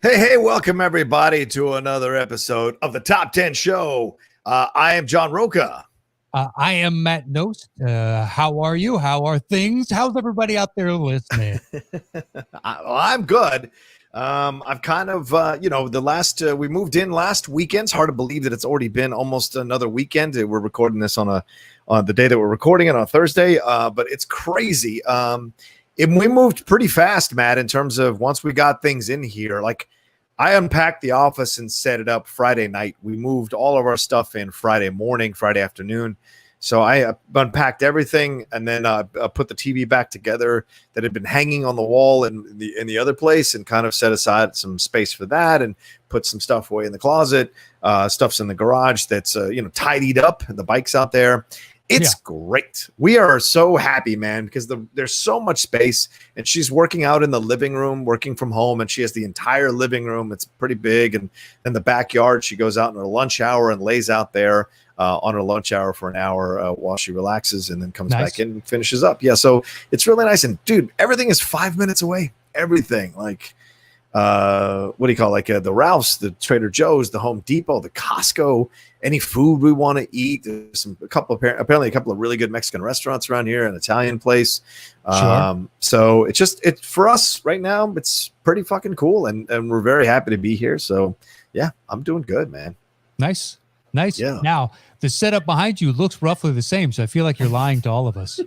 Hey, welcome everybody to another episode of the Top 10 Show. I am John Roca. I am Matt Nost. How are you? How are things? How's everybody out there listening? I'm good. I've kind of, we moved in last weekend. It's hard to believe that it's already been almost another weekend. We're recording this on the day that we're recording it on Thursday, but it's crazy. We moved pretty fast, Matt, in terms of once we got things in here. Like, I unpacked the office and set it up Friday night. We moved all of our stuff in Friday morning, Friday afternoon. So I unpacked everything and then put the TV back together that had been hanging on the wall in the other place, and kind of set aside some space for that, and put some stuff away in the closet. Stuff's in the garage that's tidied up, and the bike's out there. It's great. We are so happy, man, because there's so much space, and she's working out in the living room, working from home, and she has the entire living room. It's pretty big, and in the backyard, she goes out in her lunch hour and lays out there on her lunch hour for an hour while she relaxes, and then comes back in and finishes up. Yeah, so it's really nice. And dude, everything is 5 minutes away. Everything, like what do you call it? Like the Ralph's, the Trader Joe's, the Home Depot, the Costco. Any food we want to eat. There's apparently a couple of really good Mexican restaurants around here, an Italian place. Sure. So it's for us right now. It's pretty fucking cool, and we're very happy to be here. So yeah, I'm doing good, man. Nice. Yeah. Now the setup behind you looks roughly the same, so I feel like you're lying to all of us.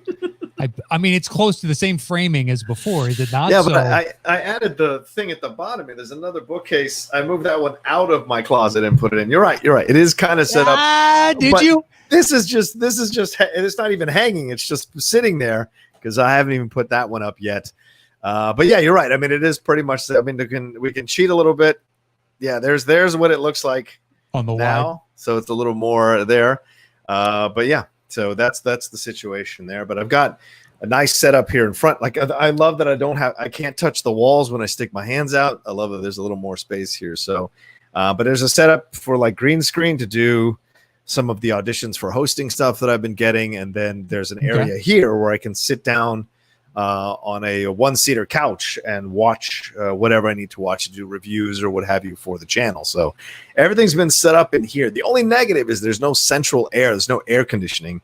I mean, it's close to the same framing as before, is it not? Yeah, but I added the thing at the bottom. There's another bookcase. I moved that one out of my closet and put it in. You're right. It is kind of set up. Did you? This is just. It's not even hanging. It's just sitting there because I haven't even put that one up yet. But yeah, you're right. I mean, it is pretty much. I mean, we can cheat a little bit. Yeah, there's what it looks like on the now. wide. So it's a little more there. But yeah. So that's the situation there. But I've got a nice setup here in front. Like, I love that I can't touch the walls when I stick my hands out. I love that there's a little more space here. So, but there's a setup for like green screen to do some of the auditions for hosting stuff that I've been getting. And then there's an area here where I can sit down on a one-seater couch and watch whatever I need to watch, to do reviews or what have you for the channel. So everything's been set up in here. The only negative is there's no central air. There's no air conditioning.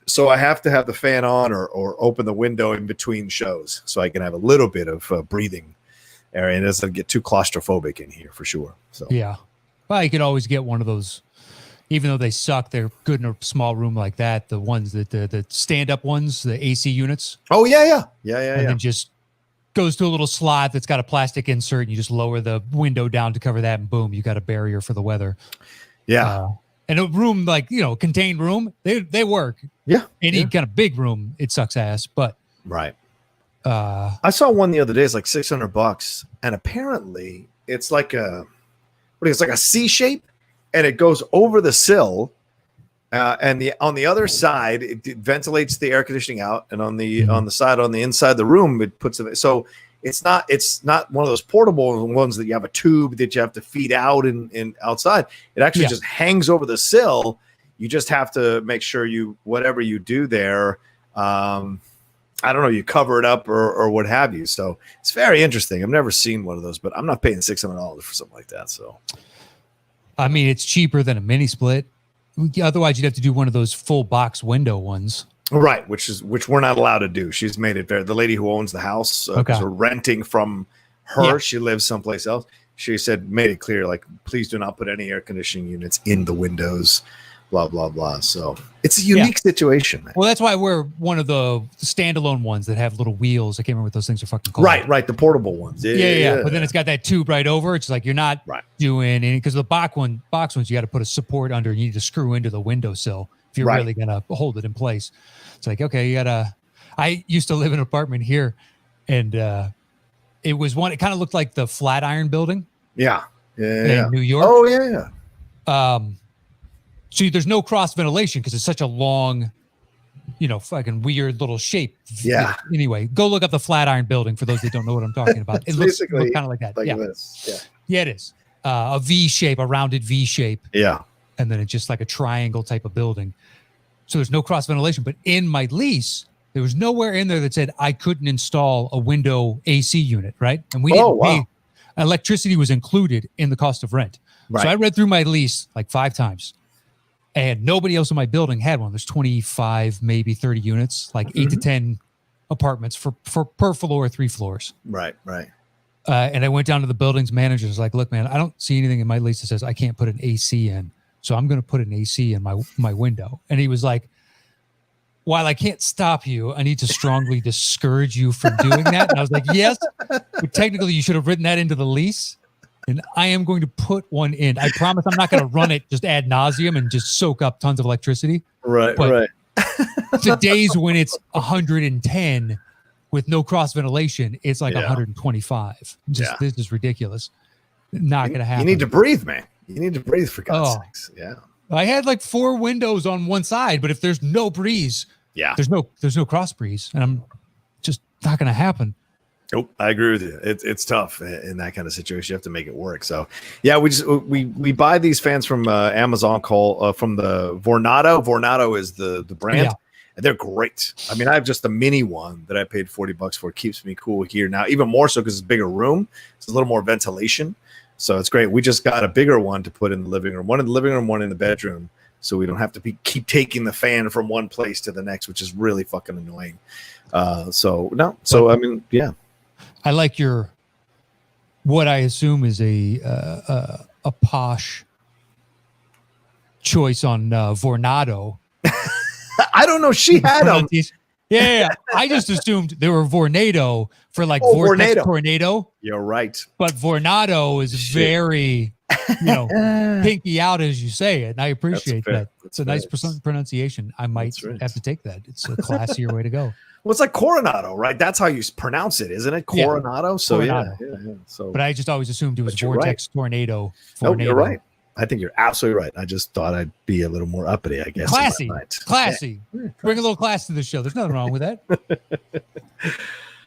So I have to have the fan on or open the window in between shows so I can have a little bit of breathing area, and it doesn't get too claustrophobic in here for sure. So yeah, well, you could always get one of those. Even though they suck, they're good in a small room like that. The ones that the stand-up ones, the AC units. Oh yeah. And then just goes to a little slot that's got a plastic insert, and you just lower the window down to cover that, and boom, you got a barrier for the weather. Yeah. And a room like, contained room, they work. Yeah. Any kind of big room, it sucks ass. But right. I saw one the other day. It's like $600, and apparently it's like it's like a C shape. And it goes over the sill, and on the other side it ventilates the air conditioning out, and on the side on the inside of the room it puts it. So it's not one of those portable ones that you have a tube that you have to feed out in outside. It actually just hangs over the sill. You just have to make sure whatever you do there, I don't know, you cover it up or what have you. So it's very interesting. I've never seen one of those, but I'm not paying $600 for something like that. So. I mean, it's cheaper than a mini split. Otherwise, you'd have to do one of those full box window ones. Right, which we're not allowed to do. She's made it very. The lady who owns the house, because we're renting from her. Yeah. She lives someplace else. She made it clear, like, please do not put any air conditioning units in the windows. Blah blah blah. So it's a unique situation, man. Well, that's why we're one of the standalone ones that have little wheels. I can't remember what those things are fucking called. Right. The portable ones. Yeah. But then it's got that tube right over. It's like you're not doing any, because the box ones you got to put a support under. And you need to screw into the windowsill if you're really gonna hold it in place. It's like, okay, you gotta. I used to live in an apartment here, and it was one. It kind of looked like the Flatiron Building. Yeah. In New York. Oh yeah. See, there's no cross ventilation because it's such a long, fucking weird little shape. Yeah. Anyway, go look up the Flatiron Building for those that don't know what I'm talking about. It looks kind of like that. Like this. Yeah, it is. A V shape, a rounded V shape. Yeah. And then it's just like a triangle type of building. So there's no cross ventilation. But in my lease, there was nowhere in there that said I couldn't install a window AC unit, right? And we didn't pay. electricity was included in the cost of rent. Right. So I read through my lease like 5 times, and nobody else in my building had one. There's 25, maybe 30 units, like 8 to 10 apartments for per floor, 3 floors. Right. And I went down to the building's manager. Was like, look, man, I don't see anything in my lease that says I can't put an AC in. So I'm going to put an AC in my window. And he was like, while I can't stop you, I need to strongly discourage you from doing that. And I was like, yes, but technically you should have written that into the lease. And I am going to put one in. I promise I'm not going to run it just ad nauseum and just soak up tons of electricity. Right. The days when it's 110 with no cross ventilation, it's like 125. This is ridiculous. Not going to happen. You need to breathe, man. You need to breathe, for God's sakes. Yeah. I had like 4 windows on one side, but if there's no breeze, there's no cross breeze, and I'm just not going to happen. Nope, I agree with you. It's tough in that kind of situation. You have to make it work. So, yeah, we buy these fans from Amazon. From the Vornado. Vornado is the brand. And they're great. I mean, I have just a mini one that I paid $40 for. It keeps me cool here now, even more so because it's a bigger room. It's a little more ventilation. So it's great. We just got a bigger one to put in the living room, one in the living room, one in the bedroom. So we don't have to keep taking the fan from one place to the next, which is really fucking annoying. I mean, yeah. I like what I assume is a posh choice on Vornado. I don't know. She had them. Yeah. I just assumed they were Vornado for like Vortex Tornado. You're right. But Vornado is very, pinky out as you say it. And I appreciate that. It's a nice pronunciation. I might have to take that. It's a classier way to go. Well, it's like Coronado, right? That's how you pronounce it, isn't it? Coronado. Yeah. So Coronado. Yeah. So, but I just always assumed it was Vortex Tornado. No, you're right. I think you're absolutely right. I just thought I'd be a little more uppity, I guess. Classy. Yeah. Bring a little class to the show. There's nothing wrong with that.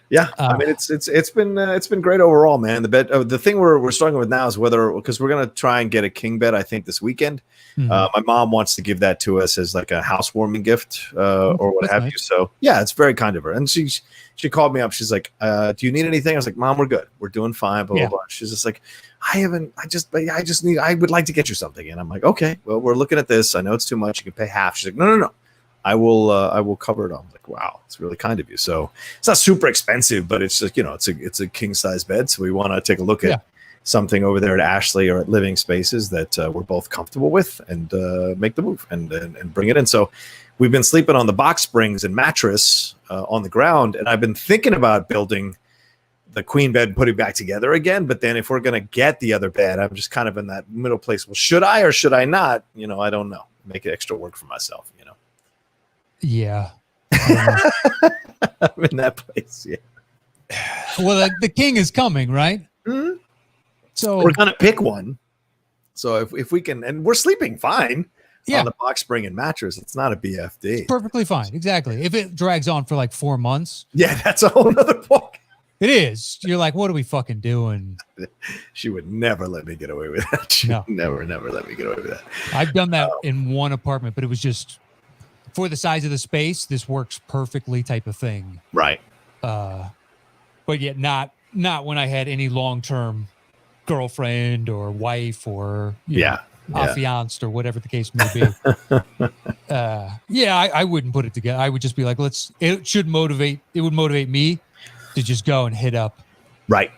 Yeah, I mean it's been great overall, man. The bed, the thing we're struggling with now is because we're gonna try and get a king bed, I think, this weekend. My mom wants to give that to us as like a housewarming gift or what have you. So yeah, it's very kind of her. And she called me up. She's like, "Do you need anything?" I was like, "Mom, we're good. We're doing fine." Blah. She's just like, I would like to get you something. And I'm like, okay, well, we're looking at this. I know it's too much. You can pay half. She's like, no. I will cover it all. I'm like, wow, it's really kind of you. So it's not super expensive, but it's just, it's a king size bed. So we want to take a look at something over there at Ashley or at Living Spaces that we're both comfortable with and make the move and bring it in. So we've been sleeping on the box springs and mattress on the ground. And I've been thinking about building the queen bed and putting it back together again. But then if we're going to get the other bed, I'm just kind of in that middle place. Well, should I or should I not? I don't know. Make it extra work for myself, Yeah. I'm in that place. Yeah. Well, the king is coming, right? Mm-hmm. So we're going to pick one. So if we can, and we're sleeping fine on the box spring and mattress. It's not a BFD. It's perfectly fine. Exactly. If it drags on for like 4 months. Yeah, that's a whole nother book. It is. You're like, what are we fucking doing? She would never let me get away with that. She would never let me get away with that. I've done that in one apartment, but it was just for the size of the space. This works perfectly type of thing. Right. But yet not when I had any long-term girlfriend or wife or affianced or whatever the case may be. I wouldn't put it together. I would just be like, it would motivate me to just go and hit up. Right.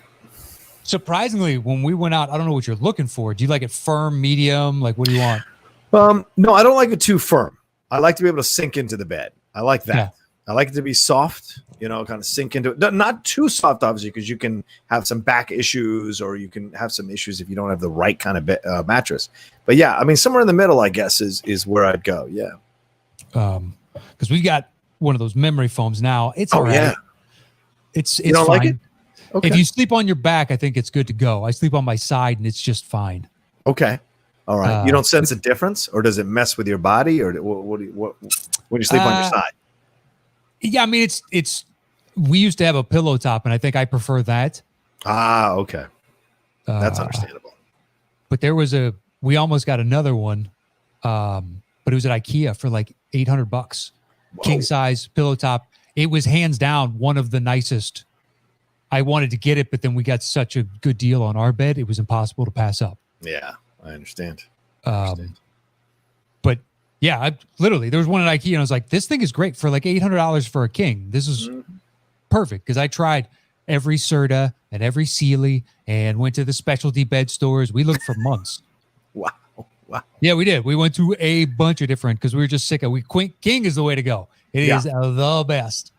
Surprisingly, when we went out, I don't know what you're looking for. Do you like it firm, medium? Like, what do you want? No, I don't like it too firm. I like to be able to sink into the bed. I like that. Yeah. I like it to be soft, kind of sink into it. Not too soft, obviously, because you can have some back issues or you can have some issues if you don't have the right kind of mattress. But yeah, I mean, somewhere in the middle, I guess, is where I'd go. Yeah. Because we got one of those memory foams now. It's all right. Yeah. It's you don't fine. Like it? Okay. If you sleep on your back, I think it's good to go. I sleep on my side and it's just fine. Okay. All right. You don't sense a difference, or does it mess with your body, or what when you sleep on your side? Yeah, I mean it's. We used to have a pillow top, and I think I prefer that. Ah, okay. That's understandable. But we almost got another one, but it was at IKEA for like $800. King size pillow top. It was hands down one of the nicest I wanted to get it, but then we got such a good deal on our bed, it was impossible to pass up. Yeah, I understand. But yeah, there was one at IKEA, and I was like, this thing is great for like $800 for a king. This is perfect, because I tried every Serta and every Sealy and went to the specialty bed stores. We looked for months. Wow. Yeah, we did. We went to a bunch of different, because we were just sick of King is the way to go. It is the best.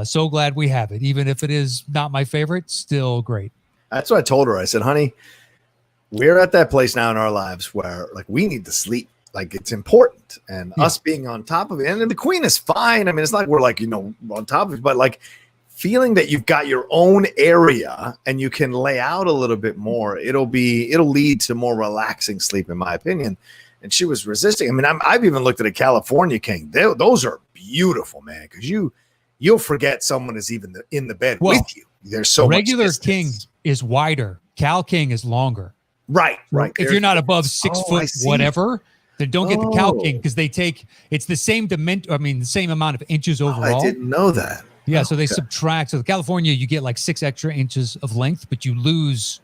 So glad we have it. Even if it is not my favorite, still great. That's what I told her. I said, honey, we're at that place now in our lives where like we need to sleep. Like it's important, and us being on top of it. And the queen is fine. I mean, it's not like we're like, on top of it, but like feeling that you've got your own area and you can lay out a little bit more, it'll lead to more relaxing sleep, in my opinion. And she was resisting. I mean, I've even looked at a California king. Those are beautiful, man, because you'll forget someone is even in the bed with you. There's so regular much king is wider. Cal king is longer. Right. If you're not above 6 foot, whatever, then don't get the Cal king, because it's the same the same amount of inches overall. I didn't know that. Yeah, so they subtract. So the California, you get like 6 extra inches of length, but you lose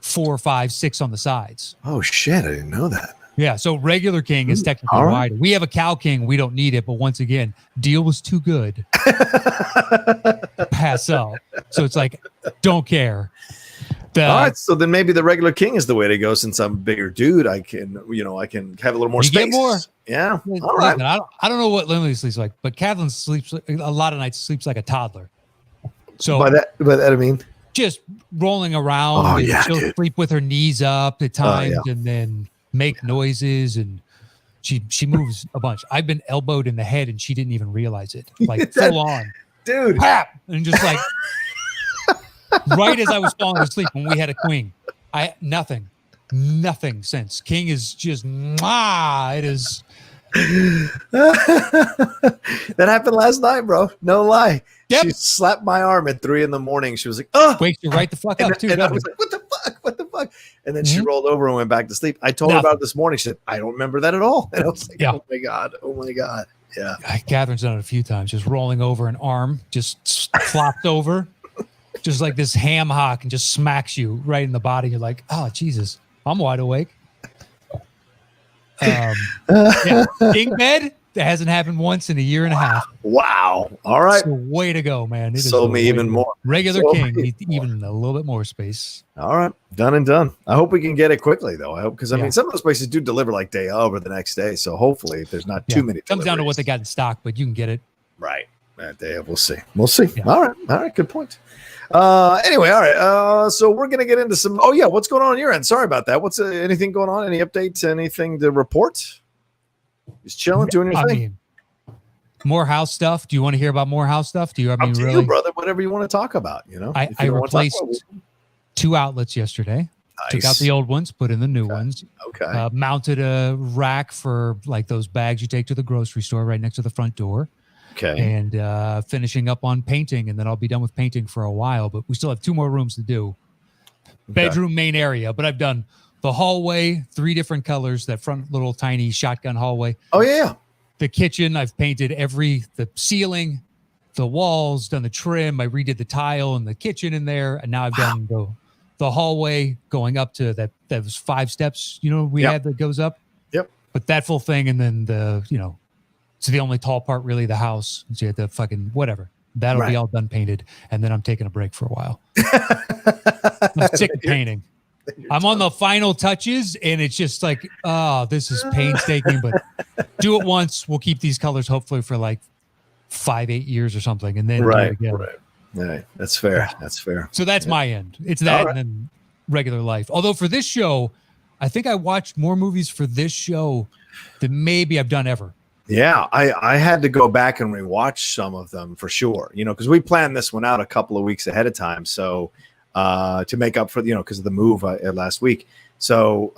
4, 5, 6 on the sides. Oh shit! I didn't know that. Yeah, so regular king is technically wider. We have a Cal king. We don't need it, but once again, deal was too good. Pass up. So it's like, don't care. All right, so then maybe the regular king is the way to go. Since I'm a bigger dude, I can have a little more space. Get more. Yeah. All right. I don't know what Lindley sleeps like, but Kathleen sleeps a lot of nights. Sleeps like a toddler. So by that I mean just rolling around. She'll sleep with her knees up at times, and then make noises, and she moves a bunch. I've been elbowed in the head, and she didn't even realize it. Like full on, dude. Pap! And just like. Right as I was falling asleep when we had a queen, nothing since. King is just it is. That happened last night, bro. No lie. Yep. She slapped my arm at 3 a.m. She was like, "Oh!" Wakes you right the fuck up too. And I was like, "What the fuck?" And then she rolled over and went back to sleep. I told her about it this morning. She said, "I don't remember that at all." And I was like, "Oh my god." Yeah. Catherine's done it a few times, just rolling over an arm, just flopped over. Just like this ham hock, and just smacks you right in the body. You're like, oh, Jesus, I'm wide awake. King bed, that hasn't happened once in a year and a half. Wow. All right. So way to go, man. It sold me even more. Regular king needs even a little bit more space. All right. Done and done. I hope we can get it quickly, though. I hope, because I mean, some of those places do deliver like day of or the next day. So hopefully, if there's not too many. It comes down to what they got in stock, but you can get it. Right. That day of. We'll see. Yeah. All right. Good point. Anyway, all right. So we're gonna get into some. Oh yeah, what's going on your end? Sorry about that. What's anything going on? Any updates? Anything to report? Just chilling, doing your thing. More house stuff. Do you want to hear about more house stuff? Do you? I mean, really, you, brother. Whatever you want to talk about. I replaced 2 outlets yesterday. Nice. Took out the old ones, put in the new ones. Okay. Mounted a rack for like those bags you take to the grocery store right next to the front door. Okay. And finishing up on painting, and then I'll be done with painting for a while, but we still have 2 more rooms to do. Bedroom, main area, but I've done the hallway, 3 different colors, that front little tiny shotgun hallway. Oh, yeah. The kitchen, I've painted the ceiling, the walls, done the trim. I redid the tile in the kitchen in there, and now I've done the hallway going up to those 5 steps, we had that goes up. Yep. But that full thing, and then it's the only tall part, really, the house. So you have to fucking whatever. That'll be all done painted, and then I'm taking a break for a while. I'm sick of painting. I'm on the final touches, and it's just like, oh, this is painstaking, but do it once. We'll keep these colors hopefully for like 5-8 years or something, and then do it again. Right. That's fair. Yeah. That's fair. So that's my end. It's that and then regular life. Although for this show, I think I watched more movies for this show than maybe I've done ever. Yeah, I had to go back and rewatch some of them for sure, because we planned this one out a couple of weeks ahead of time. So to make up for, because of the move last week. So,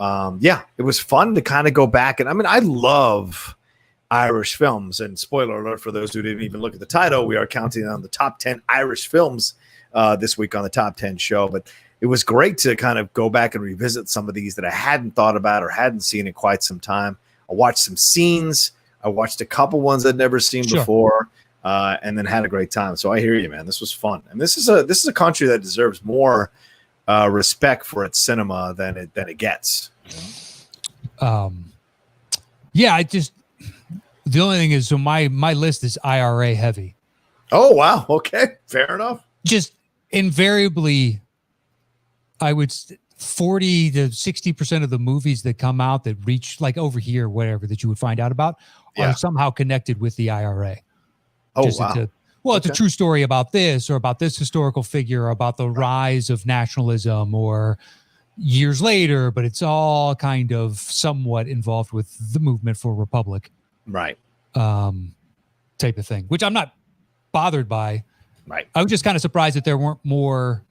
it was fun to kind of go back. And I mean, I love Irish films, and spoiler alert for those who didn't even look at the title, we are counting on the top 10 Irish films this week on the top 10 show. But it was great to kind of go back and revisit some of these that I hadn't thought about or hadn't seen in quite some time. I watched some scenes. I watched a couple ones I'd never seen before. and then had a great time. So I hear you, man. This was fun, and this is a country that deserves more respect for its cinema than it gets. Yeah, the only thing is, so my list is IRA heavy. Oh wow, okay, fair enough. Just invariably, I would 40 to 60% of the movies that come out that reach like over here, whatever that you would find out about, are somehow connected with the IRA. Oh just wow. It's a true story about this or about this historical figure or about the rise of nationalism or years later, but it's all kind of somewhat involved with the movement for republic. Right. Type of thing, which I'm not bothered by. Right. I was just kind of surprised that there weren't more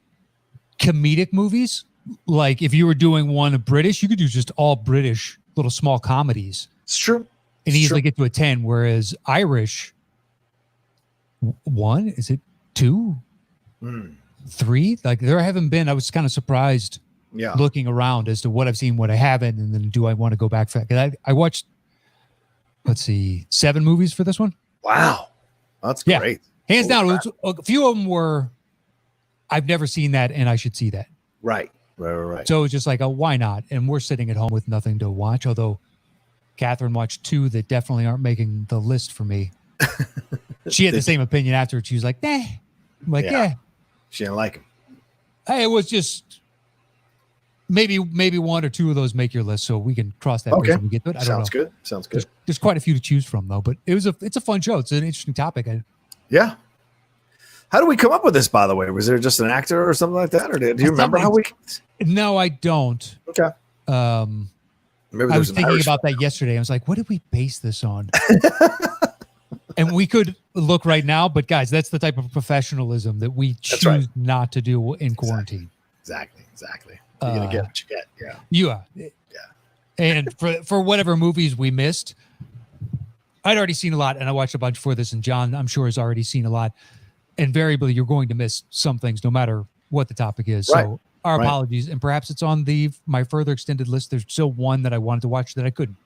comedic movies. Like if you were doing one of British, you could do just all British little small comedies. It's true. And easily get to a 10, whereas Irish, one, is it two? 3? Like there haven't been, I was kind of surprised looking around as to what I've seen, what I haven't, and then do I want to go back for that? I watched, let's see, 7 movies for this one. Wow. That's great. Hands down. A few of them were, I've never seen that and I should see that. Right. So it's just like, why not? And we're sitting at home with nothing to watch, although Catherine watched 2 that definitely aren't making the list for me. She had the same opinion afterwards. She was like, nah. I'm like, yeah. She didn't like him. Hey, it was just maybe 1 or 2 of those make your list, so we can cross that bridge when we get to it. I don't know. Sounds good. There's quite a few to choose from, though, but it's a fun show. It's an interesting topic. Yeah. How do we come up with this, by the way? Was there just an actor or something like that? Or do you remember how we... No, I don't. Okay. Maybe I was thinking about that yesterday. I was like, what did we base this on? And we could look right now, but guys, that's the type of professionalism that we choose not to do in quarantine. Exactly. You're going to get what you get. Yeah. Yeah. And for whatever movies we missed, I'd already seen a lot, and I watched a bunch for this, and John, I'm sure, has already seen a lot. Invariably, you're going to miss some things no matter what the topic is. Right. So our apologies, and perhaps it's on my further extended list. There's still one that I wanted to watch that I couldn't.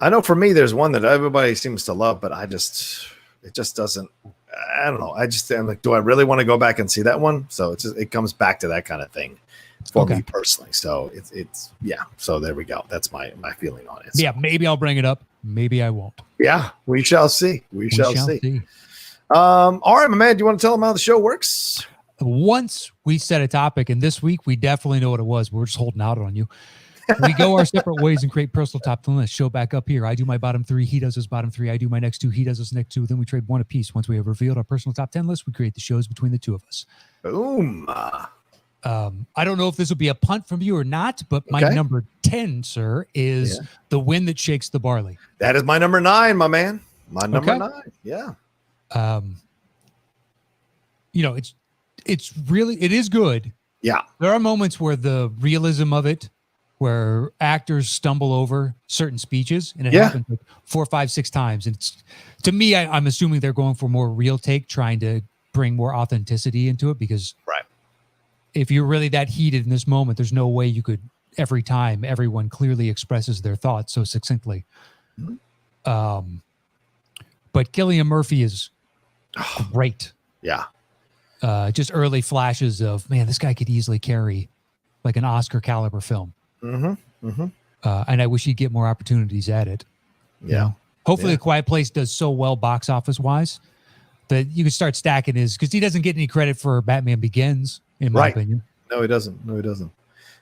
I know for me, there's one that everybody seems to love, but it just doesn't. I don't know. I'm like, do I really want to go back and see that one? So it comes back to that kind of thing for me personally. So it's So there we go. That's my feeling on it. So. Yeah, maybe I'll bring it up. Maybe I won't. Yeah, we shall see. We shall see. All right, my man. Do you want to tell them how the show works? Once we set a topic, and this week we definitely know what it was. We're just holding out on you. We go our separate ways and create personal top 10 lists. Show back up here. I do my bottom 3. He does his bottom 3. I do my next 2. He does his next 2. Then we trade 1 apiece. Once we have revealed our personal top 10 list, we create the shows between the 2 of us. Boom. I don't know if this will be a punt from you or not, but my number 10, sir, is The Wind That Shakes the Barley. That is my number 9, my man. My number 9. Yeah. It is good. Yeah. There are moments where the realism of it, where actors stumble over certain speeches, and it happens like 4, 5, 6 times. And it's, to me, I'm assuming they're going for more real take, trying to bring more authenticity into it, because if you're really that heated in this moment, there's no way you could, every time everyone clearly expresses their thoughts so succinctly. But Cillian Murphy is great. Yeah. Just early flashes of, man, this guy could easily carry like an Oscar caliber film. And I wish he'd get more opportunities at it. Yeah. You know? Hopefully, A Quiet Place does so well box office wise that you can start stacking his, because he doesn't get any credit for Batman Begins, in my opinion. No, he doesn't.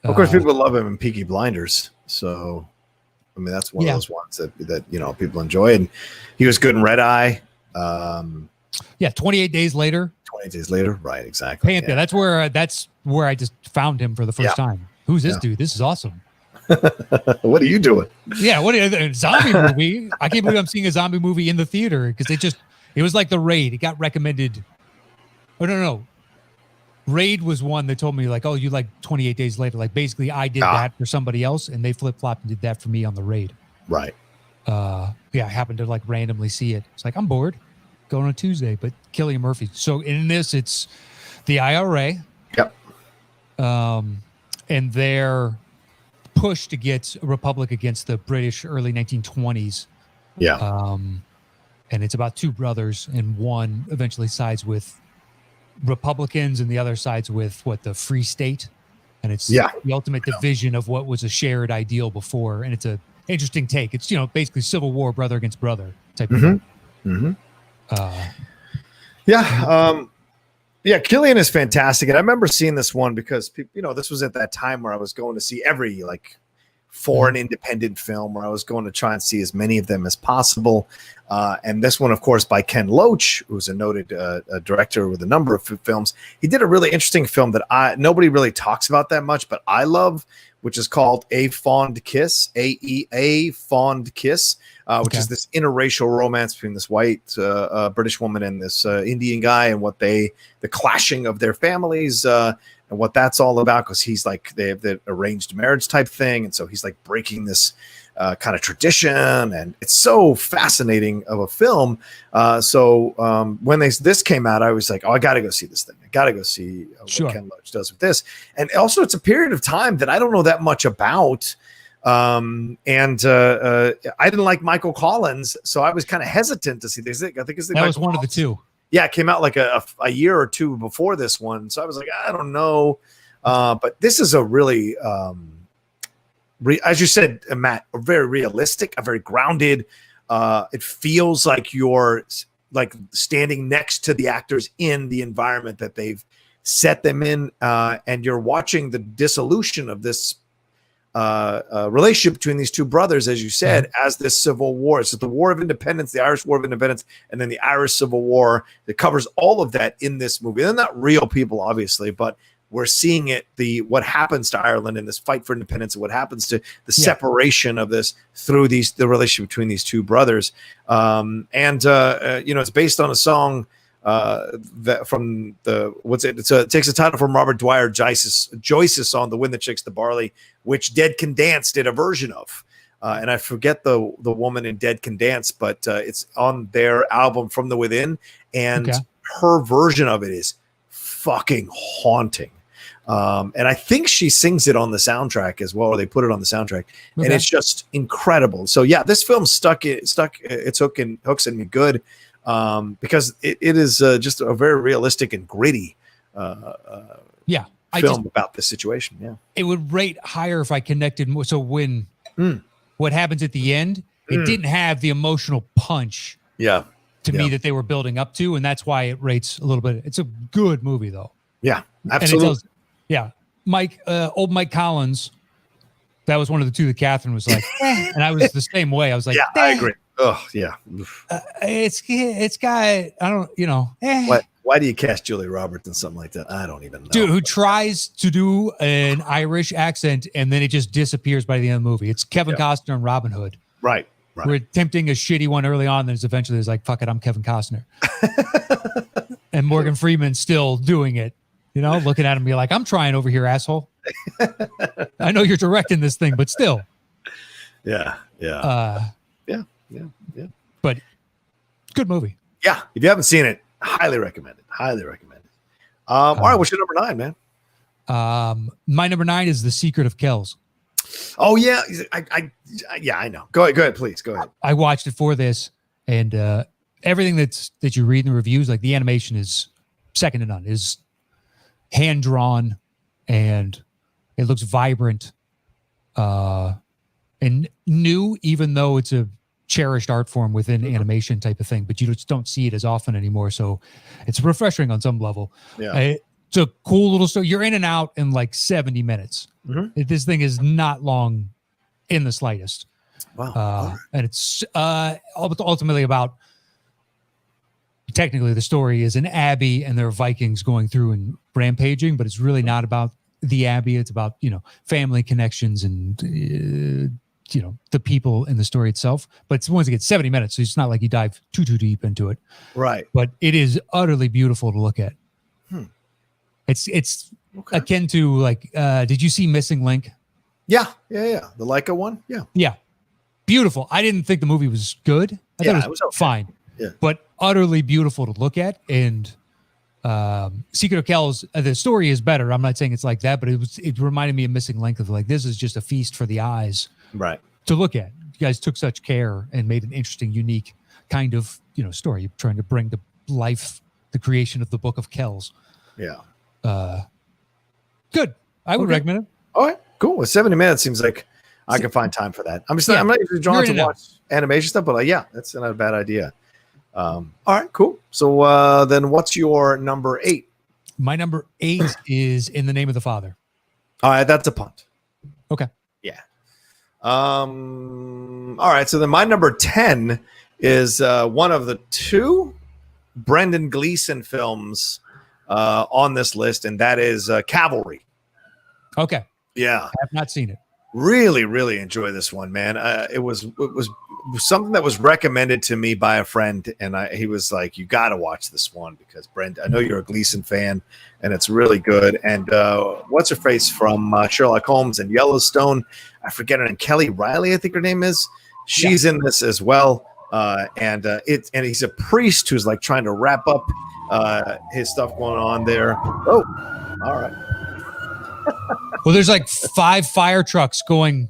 Of course, people love him in Peaky Blinders. So, I mean, that's one of those ones that people enjoy. And he was good in Red Eye. 28 Days Later. 28 Days Later, right? Exactly. Panther. That's where I just found him for the first time. Who's this dude? This is awesome. What are you doing? Yeah, what a zombie movie? I can't believe I'm seeing a zombie movie in the theater, because it was like The Raid. It got recommended. Oh no. Raid was one that told me like, oh, you like 28 Days Later. Like basically I did that for somebody else, and they flip-flopped and did that for me on The Raid. Right. I happened to like randomly see it. It's like, I'm bored. Going on Tuesday, but Cillian Murphy. So in this, it's the IRA. Yep. And their push to get a republic against the British early 1920s. Yeah. and it's about two brothers, and one eventually sides with Republicans and the other sides with the Free State, and it's the ultimate division of what was a shared ideal before, and it's a interesting take. It's basically Civil War, brother against brother type of thing. Killian is fantastic, and I remember seeing this one because this was at that time where I was going to see every foreign independent film, where I was going to try and see as many of them as possible. And this one, of course, by Ken Loach, who's a noted director with a number of films. He did a really interesting film that nobody really talks about that much, but I love, which is called A Fond Kiss, A Fond Kiss, which is this interracial romance between this white British woman and this Indian guy, and the clashing of their families, and what that's all about, because he's they have the arranged marriage type thing, and so he's breaking this kind of tradition, and it's so fascinating of a film. So when this came out, I was like, oh, I got to go see this thing. I got to go see what Ken Loach does with this. And also, it's a period of time that I don't know that much about. I didn't like Michael Collins, so I was kind of hesitant to see this. I think that was one of the two. Yeah, it came out a year or two before this one. So I was like, I don't know. But this is a really, as you said, Matt, a very realistic, a very grounded. It feels like you're standing next to the actors in the environment that they've set them in. And you're watching the dissolution of this relationship between these two brothers, as you said, as this civil war. It's the War of Independence, the Irish War of Independence, and then the Irish Civil War. That covers all of that in this movie. They're not real people, obviously, but we're seeing what happens to Ireland in this fight for independence, and what happens to the separation of this through the relationship between these two brothers. It's based on a song that from it takes a title from Robert Dwyer Joyce's song, "The Wind That Shakes the Barley," which Dead Can Dance did a version of. And I forget the woman in Dead Can Dance, but it's on their album From the Within, and her version of it is fucking haunting. And I think she sings it on the soundtrack as well, or they put it on the soundtrack, and it's just incredible. So yeah, this film stuck its hooks in me good, because it is just a very realistic and gritty film about this situation. Yeah, it would rate higher if I connected more. So when what happens at the end, it didn't have the emotional punch. To me that they were building up to, and that's why it rates a little bit. It's a good movie though. Yeah, absolutely. Mike, old Mike Collins, that was one of the two that Catherine was like, and I was the same way. I was like, I agree. Oh yeah, it's got, I don't, Why do you cast Julia Roberts in something like that? I don't even know. Dude, who tries to do an Irish accent and then it just disappears by the end of the movie. It's Kevin Costner and Robin Hood. Right. We're attempting a shitty one early on, then eventually it's like, fuck it, I'm Kevin Costner. And Morgan Freeman's still doing it, looking at him and be like, I'm trying over here, asshole. I know you're directing this thing, but still. Yeah. But good movie. Yeah. If you haven't seen it, highly recommend it. All right. What's your number 9, man? My number 9 is The Secret of Kells. Oh yeah. I know. Go ahead. Please go ahead. I watched it for this, and everything that you read in the reviews, like the animation is second to none. It is hand drawn, and it looks vibrant, and new, even though it's a cherished art form within animation type of thing, but you just don't see it as often anymore. So it's refreshing on some level. Yeah. It's a cool little story. You're in and out in like 70 minutes. This thing is not long in the slightest. Wow. And it's ultimately about, technically the story is an abbey and there are Vikings going through and rampaging, but it's really not about the abbey. It's about, family connections and, the people in the story itself. But once again, 70 minutes, so it's not like you dive too deep into it. Right. But it is utterly beautiful to look at. It's akin to like, did you see Missing Link? Yeah. The Leica one. Yeah. Beautiful. I didn't think the movie was good. I thought it was okay. Fine. Yeah. But utterly beautiful to look at. And Secret of Kells, the story is better. I'm not saying it's like that, but it reminded me of Missing Link, of like, this is just a feast for the eyes. Right. To look at. You guys took such care and made an interesting, unique kind of story. You're trying to bring to life the creation of the Book of Kells. Yeah. Good. I would recommend it. All right, cool. Well, 70 minutes seems like I can find time for that. I'm not usually drawn to watch animation stuff, but yeah, that's not a bad idea. All right, cool. So then what's your number 8? My number 8 is In the Name of the Father. All right, that's a punt. Okay. Yeah. All right, so then my number 10 is one of the 2 Brendan Gleeson films on this list, and that is Cavalry. Okay. Yeah. I have not seen it. Really, really enjoy this one, man. It was something that was recommended to me by a friend, and he was like, "You got to watch this one because Brent, I know you're a Gleason fan, and it's really good." And what's her face from Sherlock Holmes and Yellowstone? I forget her name. Kelly Riley, I think her name is. She's in this as well, and he's a priest who's like trying to wrap up his stuff going on there. Oh, all right. Well, there's like 5 fire trucks going.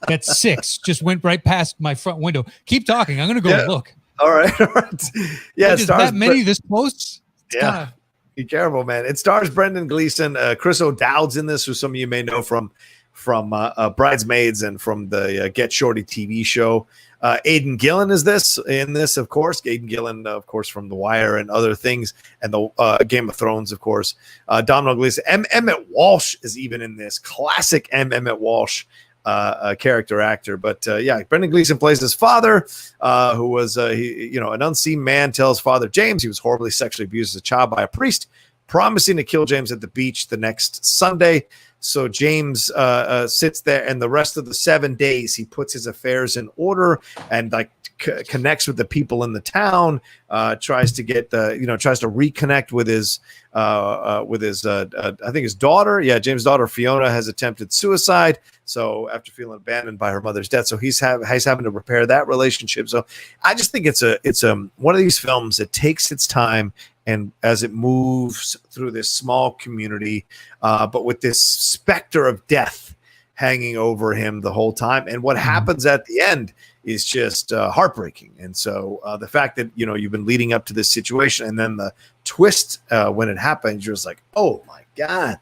That's 6. Just went right past my front window. Keep talking. I'm going to go look. All right. All right. Yeah. It stars that many this close? Yeah. Be careful, man. It stars Brendan Gleeson. Chris O'Dowd's in this, who some of you may know from Bridesmaids and from the Get Shorty TV show. Aidan Gillen is in this, of course. Aidan Gillen, of course, from The Wire and other things, and the Game of Thrones, of course. Domhnall Gleeson. Emmett Walsh is even in this. Classic Emmett Walsh character actor. But Brendan Gleeson plays his father, who was an unseen man tells Father James he was horribly sexually abused as a child by a priest, promising to kill James at the beach the next Sunday. So James sits there, and the rest of the 7 days he puts his affairs in order and connects with the people in the town. Tries to reconnect with his I think his daughter. Yeah, James' daughter Fiona has attempted suicide. So after feeling abandoned by her mother's death, so he's having to repair that relationship. So I just think it's one of these films that takes its time. And as it moves through this small community, but with this specter of death hanging over him the whole time. And what happens at the end is just heartbreaking. And so the fact that, you've been leading up to this situation, and then the twist when it happens, you're just like, oh my God.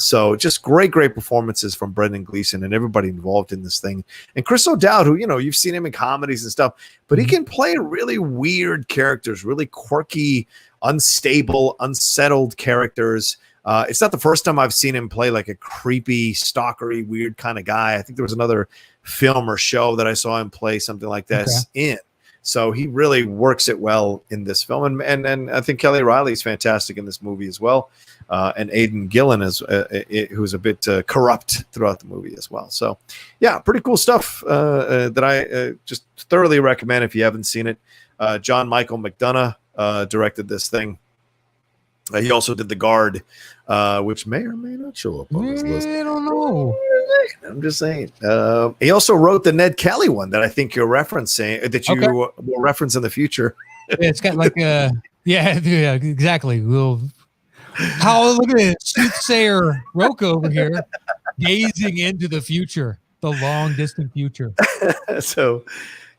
So just great performances from Brendan Gleeson and everybody involved in this thing. And Chris O'Dowd, who, you've seen him in comedies and stuff, but he can play really weird characters, really quirky, unstable, unsettled characters. It's not the first time I've seen him play like a creepy, stalkery, weird kind of guy. I think there was another film or show that I saw him play something like this in. So he really works it well in this film. And I think Kelly Riley is fantastic in this movie as well. And Aidan Gillen is who's a bit corrupt throughout the movie as well. So, yeah, pretty cool stuff that I just thoroughly recommend if you haven't seen it. John Michael McDonough directed this thing. He also did The Guard, which may or may not show up on this list. I don't know. I'm just saying. He also wrote the Ned Kelly one that I think you're referencing, that you will reference in the future. It's got like yeah, exactly. Look at this soothsayer Roke over here, gazing into the future, the long distant future. So.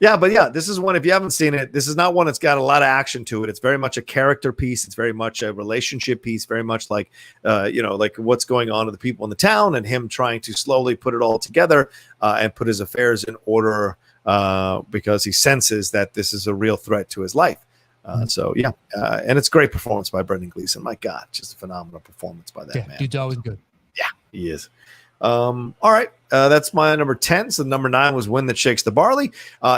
Yeah, but this is one, if you haven't seen it, this is not one that's got a lot of action to it. It's very much a character piece. It's very much a relationship piece, very much like, like what's going on to the people in the town and him trying to slowly put it all together and put his affairs in order because he senses that this is a real threat to his life. And it's great performance by Brendan Gleeson. My God, just a phenomenal performance by that man. Dude's always good. Yeah, he is. All right. That's my number 10. So number 9 was Wind That Shakes the Barley.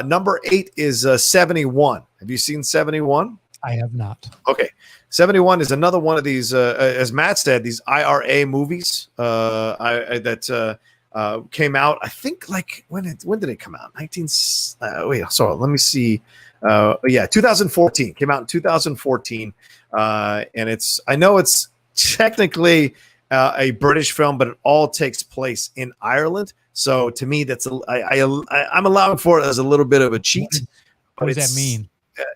Number 8 is 71. Have you seen 71? I have not. Okay. 71 is another one of these, as Matt said, these IRA movies that came out. I think when did it come out? Let me see. 2014. Came out in 2014. And I know it's technically a British film, but it all takes place in Ireland. So to me, that's I'm allowing for it as a little bit of a cheat. What does that mean?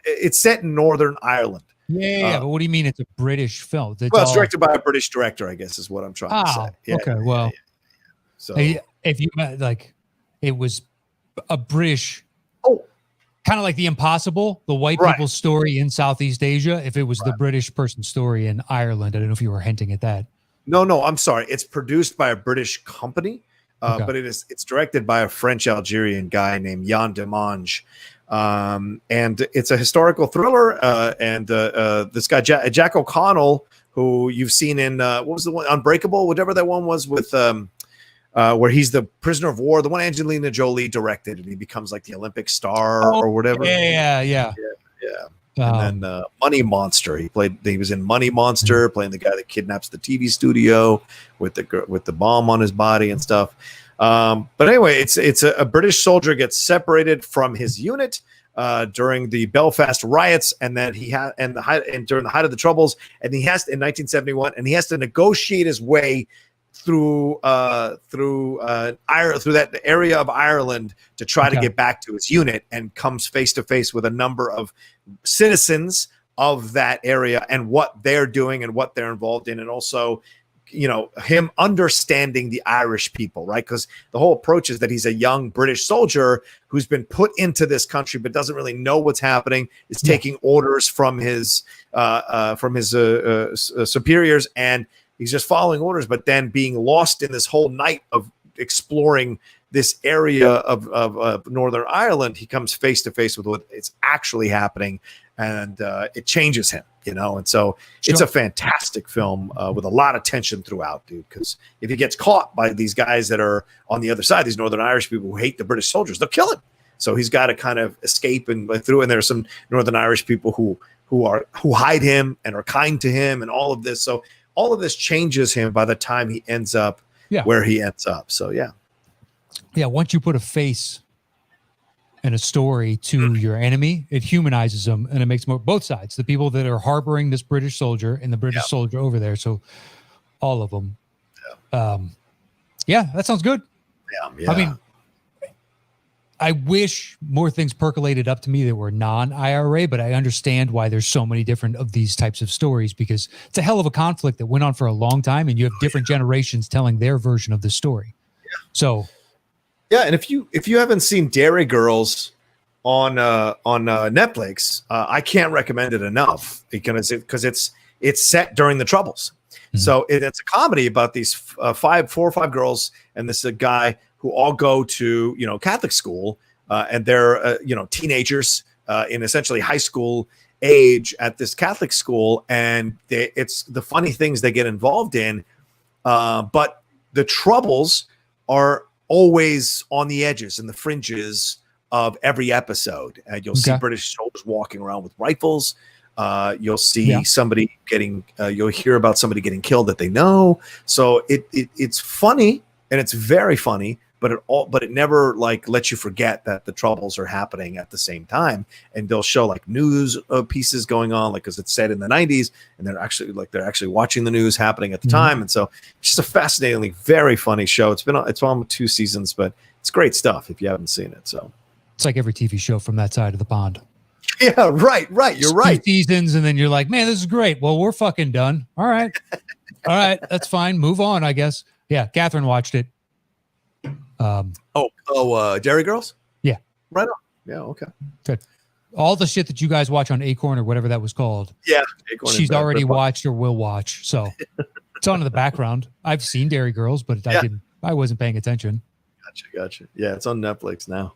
It's set in Northern Ireland. Yeah, but what do you mean it's a British film? It's directed by a British director, I guess is what I'm trying to say. Yeah, okay, well. So if you it was a British kind of like The Impossible, the white people's story in Southeast Asia, if it was the British person's story in Ireland. I don't know if you were hinting at that. No, I'm sorry. It's produced by a British company, but it's directed by a French Algerian guy named Yann Demange. And it's a historical thriller. And this guy, Jack O'Connell, who you've seen in, what was the one, Unbreakable, whatever that one was with, where he's the prisoner of war, the one Angelina Jolie directed, and he becomes like the Olympic star or whatever. Yeah. And then Money Monster. He was in Money Monster, playing the guy that kidnaps the TV studio with the bomb on his body and stuff. But anyway, it's a British soldier gets separated from his unit during the Belfast riots, and then during the height of the Troubles, and he has in 1971, and he has to negotiate his way through that area of Ireland to try to get back to his unit, and comes face to face with a number of citizens of that area and what they're doing and what they're involved in, and also him understanding the Irish people, right? Because the whole approach is that he's a young British soldier who's been put into this country but doesn't really know what's happening, is taking orders from his superiors, and he's just following orders, but then being lost in this whole night of exploring this area of Northern Ireland. He comes face to face with what is actually happening, and it changes him, And so it's a fantastic film with a lot of tension throughout, dude. Because if he gets caught by these guys that are on the other side, these Northern Irish people who hate the British soldiers, they'll kill him. So he's got to kind of escape and through. And there are some Northern Irish people who hide him and are kind to him, and all of this. So all of this changes him by the time he ends up where he ends up. So once you put a face and a story to your enemy, it humanizes them, and it makes both sides, the people that are harboring this British soldier and the British soldier over there. So all of them. That sounds good. I mean, I wish more things percolated up to me that were non-IRA, but I understand why there's so many different of these types of stories, because it's a hell of a conflict that went on for a long time, and you have different generations telling their version of the story. So, and if you haven't seen Dairy Girls on Netflix, I can't recommend it enough because it's set during the Troubles. Mm-hmm. So it's a comedy about these 4 or 5 girls and this guy who all go to Catholic school, and they're teenagers in essentially high school age at this Catholic school, and it's the funny things they get involved in, but the Troubles are always on the edges and the fringes of every episode. And you'll see British soldiers walking around with rifles. You'll see somebody you'll hear about somebody getting killed that they know. So it's funny, and it's very funny, but it never lets you forget that the Troubles are happening at the same time. And they'll show news pieces going on, because it's set in the 90s, and they're actually watching the news happening at the time. And so it's just a fascinatingly very funny show. It's on 2 seasons, but it's great stuff if you haven't seen it. So it's like every TV show from that side of the pond. Yeah, right. You're right. 2 seasons, and then you're like, man, this is great. Well, we're fucking done. All right, that's fine. Move on, I guess. Yeah, Catherine watched it. Dairy Girls? Yeah. Right on. Yeah, okay. Good. All the shit that you guys watch on Acorn or whatever that was called. Yeah. Acorn, she's already watched or will watch. So it's on in the background. I've seen Dairy Girls, but I wasn't paying attention. Gotcha. Yeah, it's on Netflix now.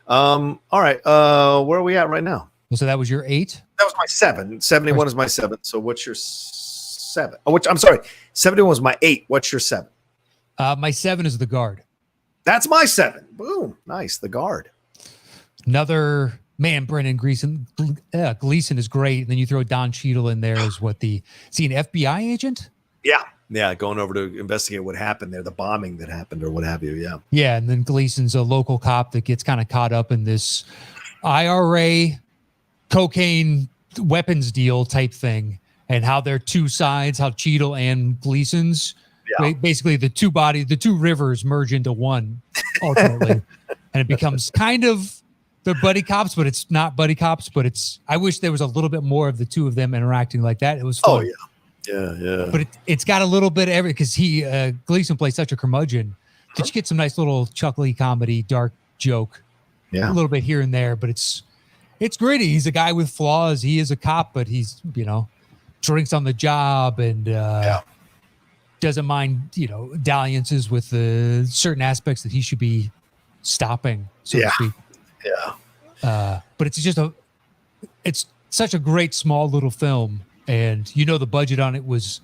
All right. Where are we at right now? Well, so that was your 8? That was my 7. 71 is my 7. So what's your 7? I'm sorry. 71 was my 8. What's your 7? My 7 is The Guard. That's my 7. Boom. Nice. The Guard. Another man, Brendan Gleeson. Gleeson is great. And then you throw Don Cheadle in there as an FBI agent? Yeah. Going over to investigate what happened there, the bombing that happened or what have you. Yeah. Yeah. And then Gleason's a local cop that gets kind of caught up in this IRA cocaine weapons deal type thing, and how they're two sides, how Cheadle and Gleason's. Basically, the two rivers merge into one ultimately, and it becomes kind of the buddy cops, but it's not buddy cops. But I wish there was a little bit more of the two of them interacting like that. It was fun. Yeah. But it's got a little bit of because Gleason plays such a curmudgeon. Did you get some nice little chuckly comedy, dark joke? Yeah, a little bit here and there, but It's gritty. He's a guy with flaws. He is a cop, but he's, drinks on the job and doesn't mind, dalliances with certain aspects that he should be stopping, so to speak. Yeah. But it's such a great small little film, and the budget on it was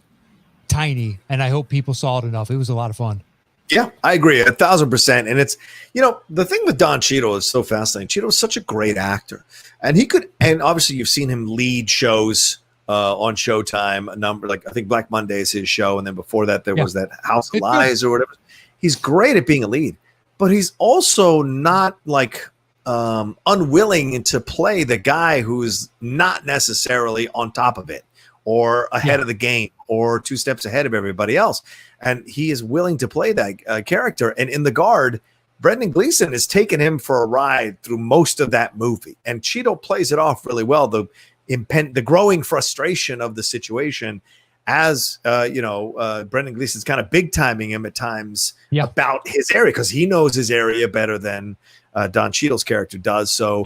tiny, and I hope people saw it enough. It was a lot of fun. Yeah, I agree 1,000%. And it's, the thing with Don Cheadle is so fascinating. Cheadle is such a great actor, and and obviously you've seen him lead shows on Showtime, a number, like I think Black Monday is his show. And then before that, there was that House of Lies or whatever. He's great at being a lead, but he's also not like unwilling to play the guy who's not necessarily on top of it or ahead of the game or 2 steps ahead of everybody else. And he is willing to play that character. And in The Guard, Brendan Gleeson has taken him for a ride through most of that movie. And Cheadle plays it off really well. The growing frustration of the situation as, Brendan Gleeson's kind of big timing him at times about his area, because he knows his area better than Don Cheadle's character does. So,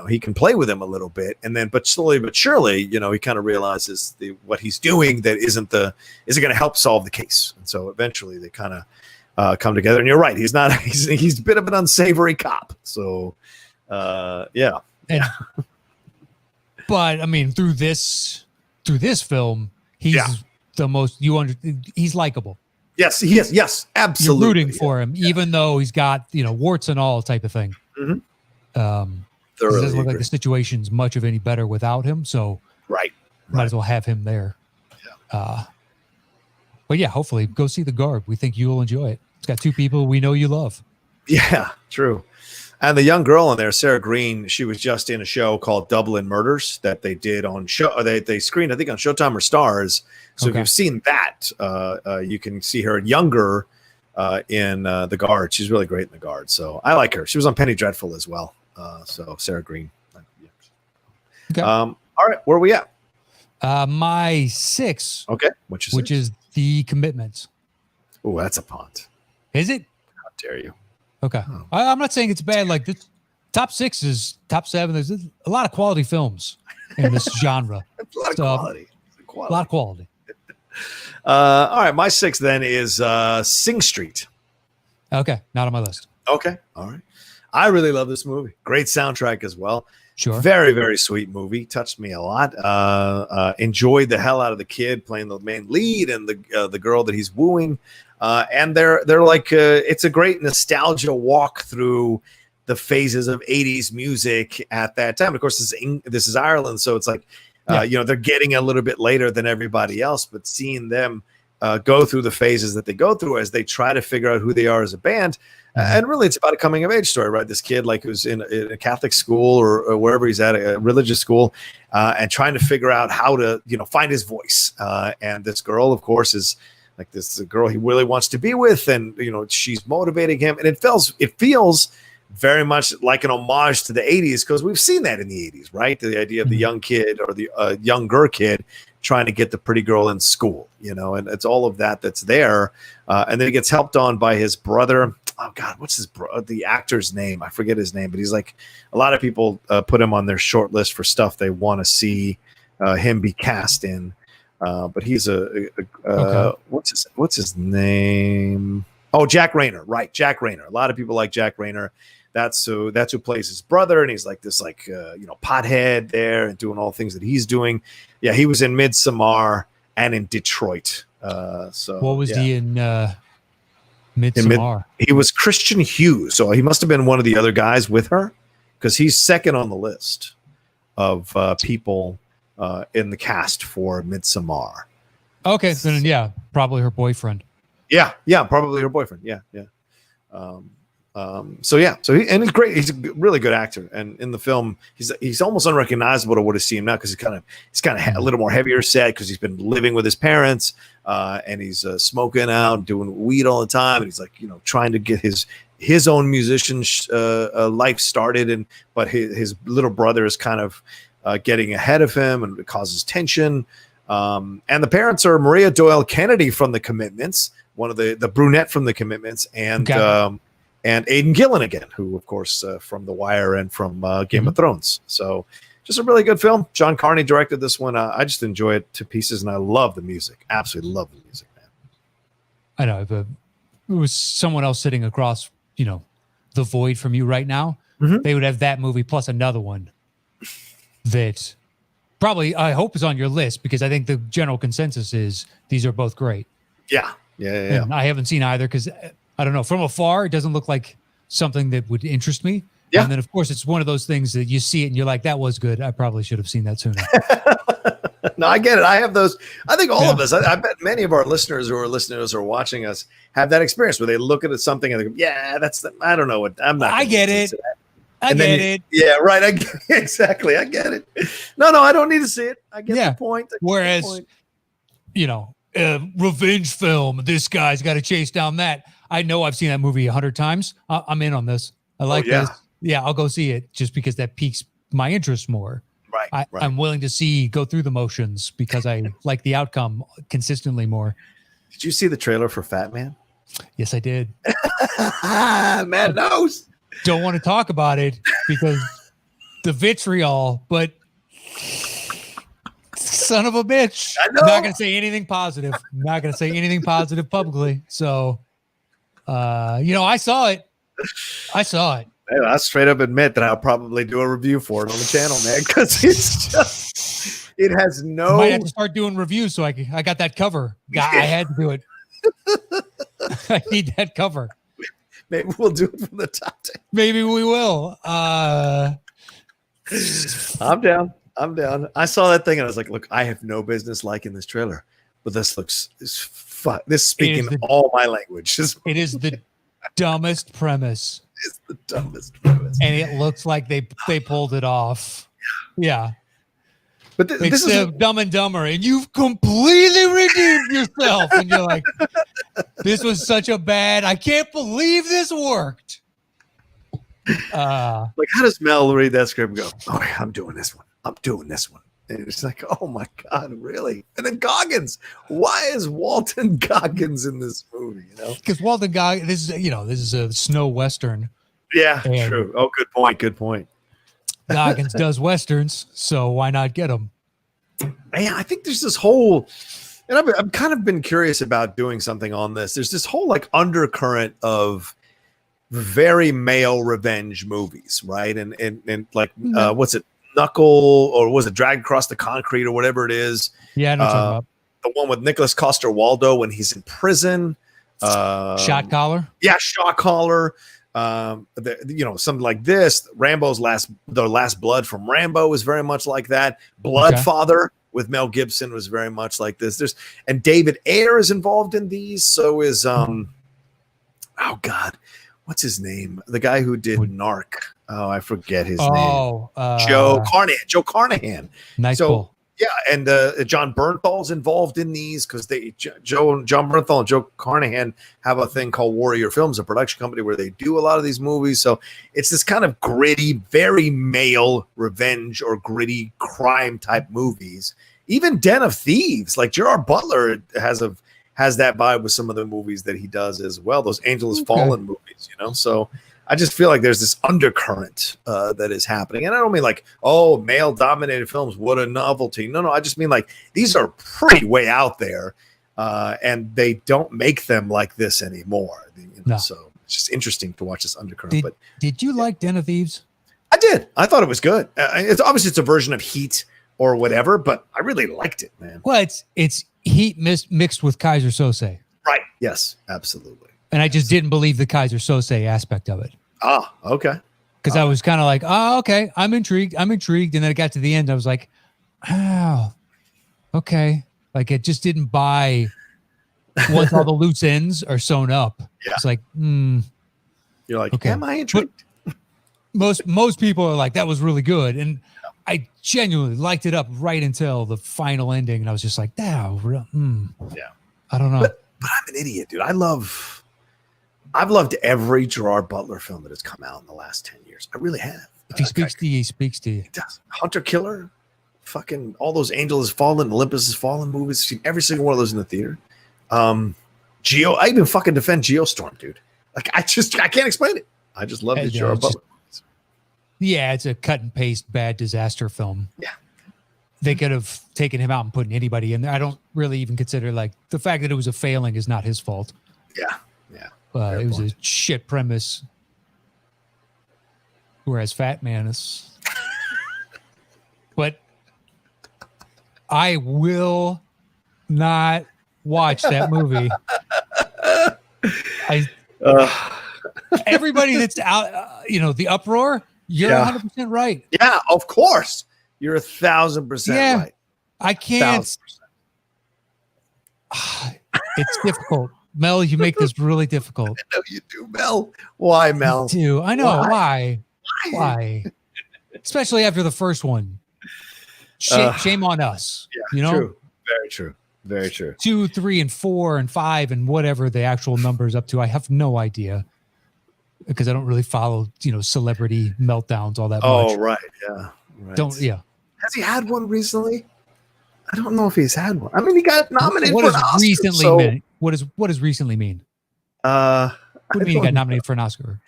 he can play with him a little bit, and then, but slowly but surely, he kind of realizes what he's doing that isn't going to help solve the case. And so eventually they kind of come together. And you're right, he's a bit of an unsavory cop. So, But I mean, through this film, he's the most he's likable. Yes, he is. Yes, absolutely. You're rooting for him, even though he's got warts and all type of thing. Mm-hmm. It doesn't look like the situation's much of any better without him, so might as well have him there. But yeah, hopefully go see The Guard. We think you'll enjoy it. It's got 2 people we know you love. Yeah, true. And the young girl in there, Sarah Green, she was just in a show called Dublin Murders that they did on show. They screened, I think, on Showtime or Stars. So if you've seen that, you can see her younger in The Guard. She's really great in The Guard. So I like her. She was on Penny Dreadful as well. So Sarah Green. Okay. All right, where are we at? My 6. Okay, which is The Commitments. Oh, that's a punt. Is it? How dare you? Okay. Oh. I'm not saying it's bad. Like, this top 6 is top 7. There's a lot of quality films in this genre. A lot of quality. A lot of quality. All right, my 6 then is Sing Street. Okay, not on my list. Okay, all right. I really love this movie. Great soundtrack as well. Sure. Very, very sweet movie. Touched me a lot. Enjoyed the hell out of the kid playing the main lead and the girl that he's wooing. And they're like it's a great nostalgia walk through the phases of 80s music at that time. Of course, this is Ireland, so it's like they're getting a little bit later than everybody else, but seeing them go through the phases that they go through as they try to figure out who they are as a band. And really, it's about a coming of age story, right? This kid, like, who's in a Catholic school or wherever he's at, a religious school, and trying to figure out how to, find his voice. And this girl, of course, is like this girl he really wants to be with, and she's motivating him, and it feels very much like an homage to the 80s, because we've seen that in the 80s, right? The idea of the young kid or the younger kid trying to get the pretty girl in school, and it's all of that that's there. And then he gets helped on by his brother. Oh God, what's the actor's name? I forget his name, but he's like, a lot of people put him on their short list for stuff they want to see him be cast in. But he's what's his name? Oh, Jack Rayner, right? Jack Rayner. A lot of people like Jack Rayner. That's who plays his brother, and he's like this, pothead there, and doing all the things that he's doing. Yeah, he was in Midsommar and in Detroit. So what was he in Midsommar? He was Christian Hughes, so he must have been one of the other guys with her, because he's second on the list of people in the cast for Midsommar. Okay, then probably her boyfriend. Yeah, probably her boyfriend. Yeah. So he's great. He's a really good actor, and in the film, he's almost unrecognizable to what is seen now, because he's kind of a little more heavier set, because he's been living with his parents, and he's smoking out, doing weed all the time, and he's like trying to get his own musician life started, but his little brother is kind of getting ahead of him, and it causes tension. And the parents are Maria Doyle Kennedy from The Commitments, one of the brunette from The Commitments, and and Aidan Gillen again, who, of course, from The Wire and from Game of Thrones. So just a really good film. John Carney directed this one. I just enjoy it to pieces, and I love the music. Absolutely love the music, man. I know. If it was someone else sitting across, the void from you right now, they would have that movie plus another one that probably, I hope, is on your list, because I think the general consensus is these are both great. Yeah. And I haven't seen either because, I don't know, from afar, it doesn't look like something that would interest me. Yeah. And then, of course, it's one of those things that you see it and you're like, that was good. I probably should have seen that sooner. No, I get it. I have those. I think all of us, I bet many of our listeners who are listening to us or watching us have that experience where they look at something and they go, yeah, I don't know what, I'm not. I get it. I get it. Yeah, right. Exactly. I get it. No, I don't need to see it. I get the point. Whereas, revenge film, this guy's got to chase down that. I know I've seen that movie 100 times. I'm in on this. I like this. Yeah, I'll go see it just because that piques my interest more. Right. I'm willing to go through the motions because I like the outcome consistently more. Did you see the trailer for Fat Man? Yes, I did. Man knows. Don't want to talk about it because the vitriol, but son of a bitch. I know. I'm not going to say anything positive. I'm not going to say anything positive publicly. So, I saw it. I'll straight up admit that I'll probably do a review for it on the channel, man, because it has no. Might have to start doing reviews so I got that cover. I had to do it. I need that cover. Maybe we'll do it from the top 10. Maybe we will. I'm down. I saw that thing and I was like, look, I have no business liking this trailer, but this looks this speaking all my language. It is the dumbest premise. It's the dumbest premise. And it looks like they pulled it off. Yeah. But this is Dumb and Dumber, and you've completely redeemed yourself. And you're like, this was such a bad, I can't believe this worked. Like, how does Mel read that script and go, oh, yeah, I'm doing this one. And it's like, oh my God, really? And then Goggins. Why is Walton Goggins in this movie? Because Walton Goggins, this is a snow western. Yeah, true. Oh, good point. Goggins does westerns, so why not get him? Man, I think there's this whole, and I've kind of been curious about doing something on this. There's this whole undercurrent of very male revenge movies, right? And like, what's it? Knuckle, or was it Dragged Across the Concrete, or whatever it is? Yeah, I know what you're talking about. The one with Nicholas Coster-Waldau when he's in prison. Shot Collar. Yeah, Shot Collar. Something like this. The Last Blood from Rambo was very much like that. Bloodfather with Mel Gibson was very much like this. And David Ayer is involved in these. So is oh God, what's his name? The guy who did Narc. Oh, I forget his name. Joe Carnahan. Nice pull. Yeah, and John Bernthal's involved in these because John Bernthal and Joe Carnahan have a thing called Warrior Films, a production company where they do a lot of these movies. So it's this kind of gritty, very male revenge or gritty crime type movies. Even Den of Thieves, like Gerard Butler has that vibe with some of the movies that he does as well. Those Angel Has Fallen movies, So I just feel like there's this undercurrent that is happening. And I don't mean like, oh, male-dominated films, what a novelty. No, I just mean like these are pretty way out there, and they don't make them like this anymore. So it's just interesting to watch this undercurrent. Did you like Den of Thieves? I did. I thought it was good. It's a version of Heat or whatever, but I really liked it, man. Well, it's Heat mixed with Kaiser Sose. Right. Yes, absolutely. And I just didn't believe the Kaiser Sose aspect of it. Ah, okay. Because I was kind of like, oh, okay, I'm intrigued. And then it got to the end. I was like, oh, okay. Like it just didn't buy once all the loose ends are sewn up. Yeah. It's like, You're like, okay. Am I intrigued? But most people are like, that was really good. And I genuinely liked it up right until the final ending. And I was just like, I don't know. But I'm an idiot, dude. I've loved every Gerard Butler film that has come out in the last 10 years. I really have. If he speaks to you, he speaks to you. He does. Hunter Killer, fucking all those Angel Has Fallen, Olympus Has Fallen movies. Seen every single one of those in the theater. I even fucking defend Geostorm, dude. Like I can't explain it. I just love the Gerard Butler. Yeah, it's a cut and paste bad disaster film. Yeah. They could have taken him out and put anybody in there. I don't really even consider like the fact that it was a failing is not his fault. Yeah. Yeah. It was a shit premise. Whereas Fat Man is. But I will not watch that movie. Everybody that's out, the uproar, you're 100% right. Yeah, of course. You're 1,000% right. I can't. 1,000%. It's difficult. Mel, you make this really difficult. I know you do, Mel. Why, Mel? You do. I know. Why? Especially after the first one. Shame on us. Yeah, true. Very true. Very true. 2, 3, and 4, and 5, and whatever the actual numbers up to. I have no idea because I don't really follow, celebrity meltdowns all that much. Oh, right. Yeah. Right. Has he had one recently? I don't know if he's had one. I mean, he got nominated for an Oscar. What does recently mean? What do you mean he got nominated for an Oscar?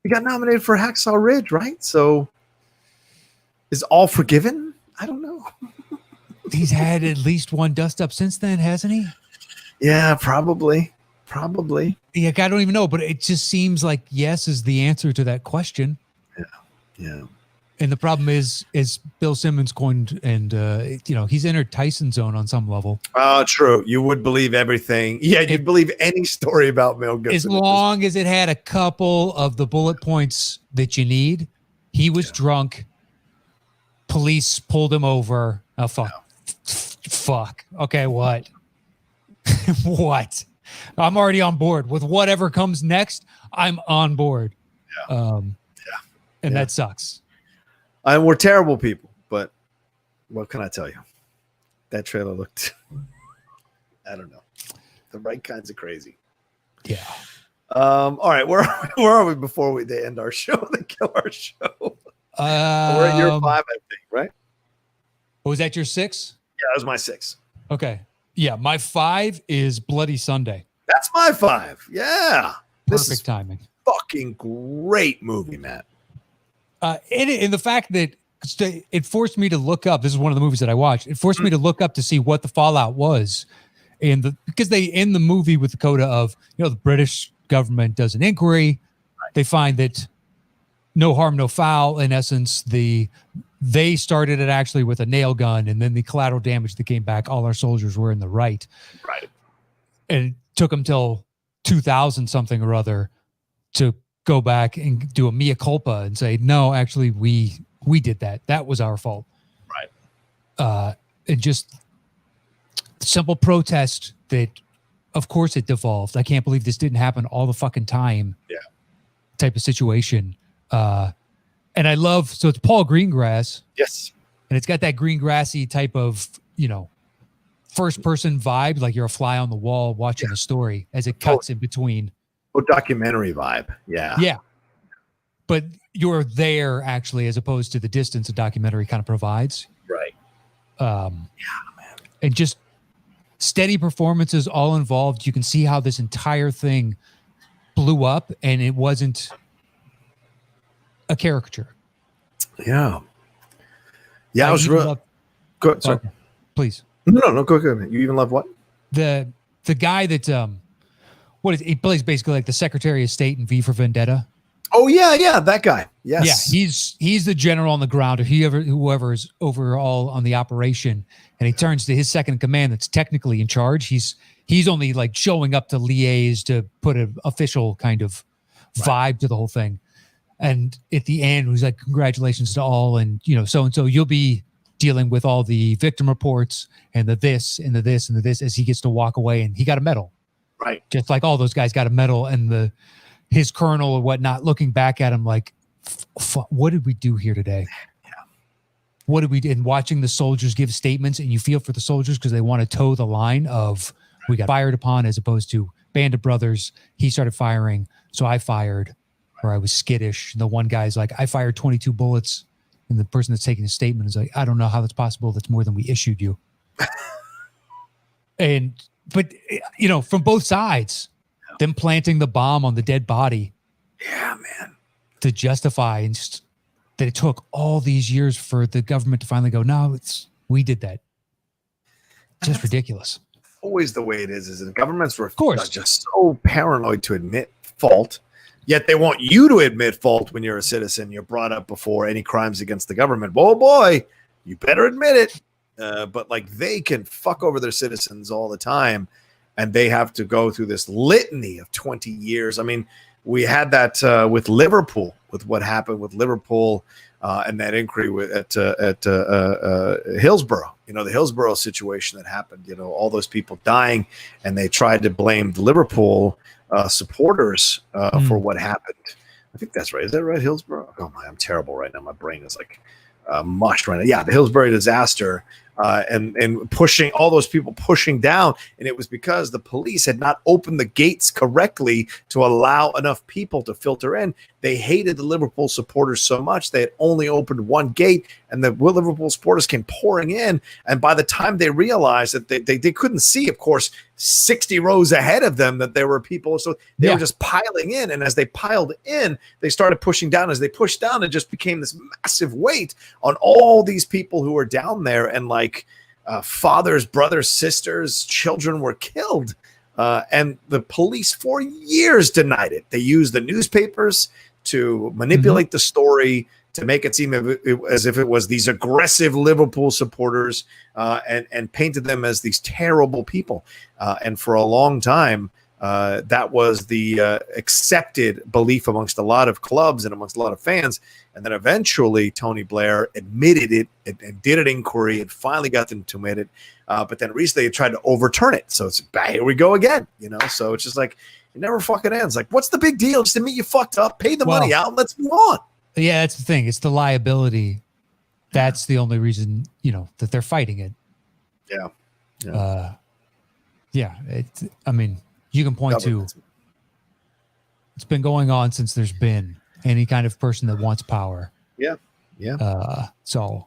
He got nominated for Hacksaw Ridge, right? So is All Forgiven? I don't know. He's had at least one dust up since then, hasn't he? Yeah, probably. Yeah, I don't even know, but it just seems like yes is the answer to that question. Yeah. And the problem is Bill Simmons coined, and he's entered Tyson zone on some level. Oh, true. You would believe everything. Yeah, you'd believe any story about Mel Gibson. As long as it had a couple of the bullet points that you need. He was drunk. Police pulled him over. Oh, fuck. Okay, what? What? I'm already on board. With whatever comes next, I'm on board. And that sucks. We're terrible people, but what can I tell you? That trailer looked, I don't know, the right kinds of crazy. Yeah. All right, where are we before they end our show? They kill our show. We're at your 5, I think, right? Was that your 6? Yeah, that was my 6. Okay. Yeah, my 5 is Bloody Sunday. That's my 5. Yeah. Perfect timing. Fucking great movie, Matt. In the fact that it forced me to look up. This is one of the movies that I watched. It forced me to look up to see what the fallout was, because they end the movie with the coda of the British government does an inquiry. Right. They find that no harm, no foul. In essence, they started it actually with a nail gun, and then the collateral damage that came back. All our soldiers were in the right. Right. And it took them till 2000 something or other to go back and do a mea culpa and say, no, actually we did that. That was our fault. Right. And just simple protest that, of course it devolved. I can't believe this didn't happen all the fucking time. Yeah. Type of situation. And I love, so it's Paul Greengrass. Yes. And it's got that green grassy type of, first person vibe. Like you're a fly on the wall watching the story as it cuts in between. Documentary vibe. Yeah. Yeah. But you're there actually, as opposed to the distance a documentary kind of provides. Right. Man. And just steady performances all involved. You can see how this entire thing blew up and it wasn't a caricature. Yeah. Yeah. I was really good. Sorry. Okay. Please. No, go ahead. You even love what? The guy that, he plays basically like the Secretary of State in V for Vendetta. Oh yeah, that guy. Yes. Yeah, he's the general on the ground, or whoever is overall on the operation, and he turns to his second in command that's technically in charge. He's only like showing up to liaise to put an official kind of vibe to the whole thing. And at the end, he's like, "Congratulations to all, and so and so. You'll be dealing with all the victim reports and the this and the this and the this." As he gets to walk away, and he got a medal. Right. Just like all those guys got a medal, and his colonel or whatnot looking back at him like, what did we do here today? Yeah. What did we do? And watching the soldiers give statements, and you feel for the soldiers because they want to toe the line of we got fired upon, as opposed to band of brothers. He started firing, so I fired, or I was skittish. The one guy's like, I fired 22 bullets. And the person that's taking the statement is like, I don't know how that's possible. That's more than we issued you. But from both sides, Them planting the bomb on the dead body. Yeah, man. To justify and just, that it took all these years for the government to finally go, no, we did that. Just ridiculous. Always the way it is that governments are just so paranoid to admit fault, yet they want you to admit fault when you're a citizen. You're brought up before any crimes against the government. Oh boy, you better admit it. But like they can fuck over their citizens all the time, and they have to go through this litany of 20 years. I mean, we had that with Liverpool, with what happened with Liverpool and that inquiry at Hillsborough. You know, the Hillsborough situation that happened. You know, all those people dying, and they tried to blame the Liverpool supporters for what happened. I think that's right. Is that right, Hillsborough? Oh my, I'm terrible right now. My brain is like mush right now. Yeah, the Hillsborough disaster. And pushing all those people pushing down. And it was because the police had not opened the gates correctly to allow enough people to filter in. They hated the Liverpool supporters so much they had only opened one gate, and the Liverpool supporters came pouring in. And by the time they realized that they couldn't see, of course, 60 rows ahead of them, that there were people. So they were just piling in. And as they piled in, they started pushing down. As they pushed down, it just became this massive weight on all these people who were down there. And like fathers, brothers, sisters, children were killed. And the police for years denied it. They used the newspapers to manipulate the story, to make it seem as if it was these aggressive Liverpool supporters, and painted them as these terrible people. And for a long time, that was the accepted belief amongst a lot of clubs and amongst a lot of fans. And then eventually Tony Blair admitted it and did an inquiry and finally got them to admit it. But then recently they tried to overturn it. So it's here we go again, you know? So it's just like, it never fucking ends. Like, what's the big deal? Just admit you fucked up, pay the money out, and let's move on. Yeah, that's the thing. It's the liability. That's the only reason, you know, that they're fighting it. Yeah. I mean, you can point to, it's been going on since there's been any kind of person that wants power. Yeah. So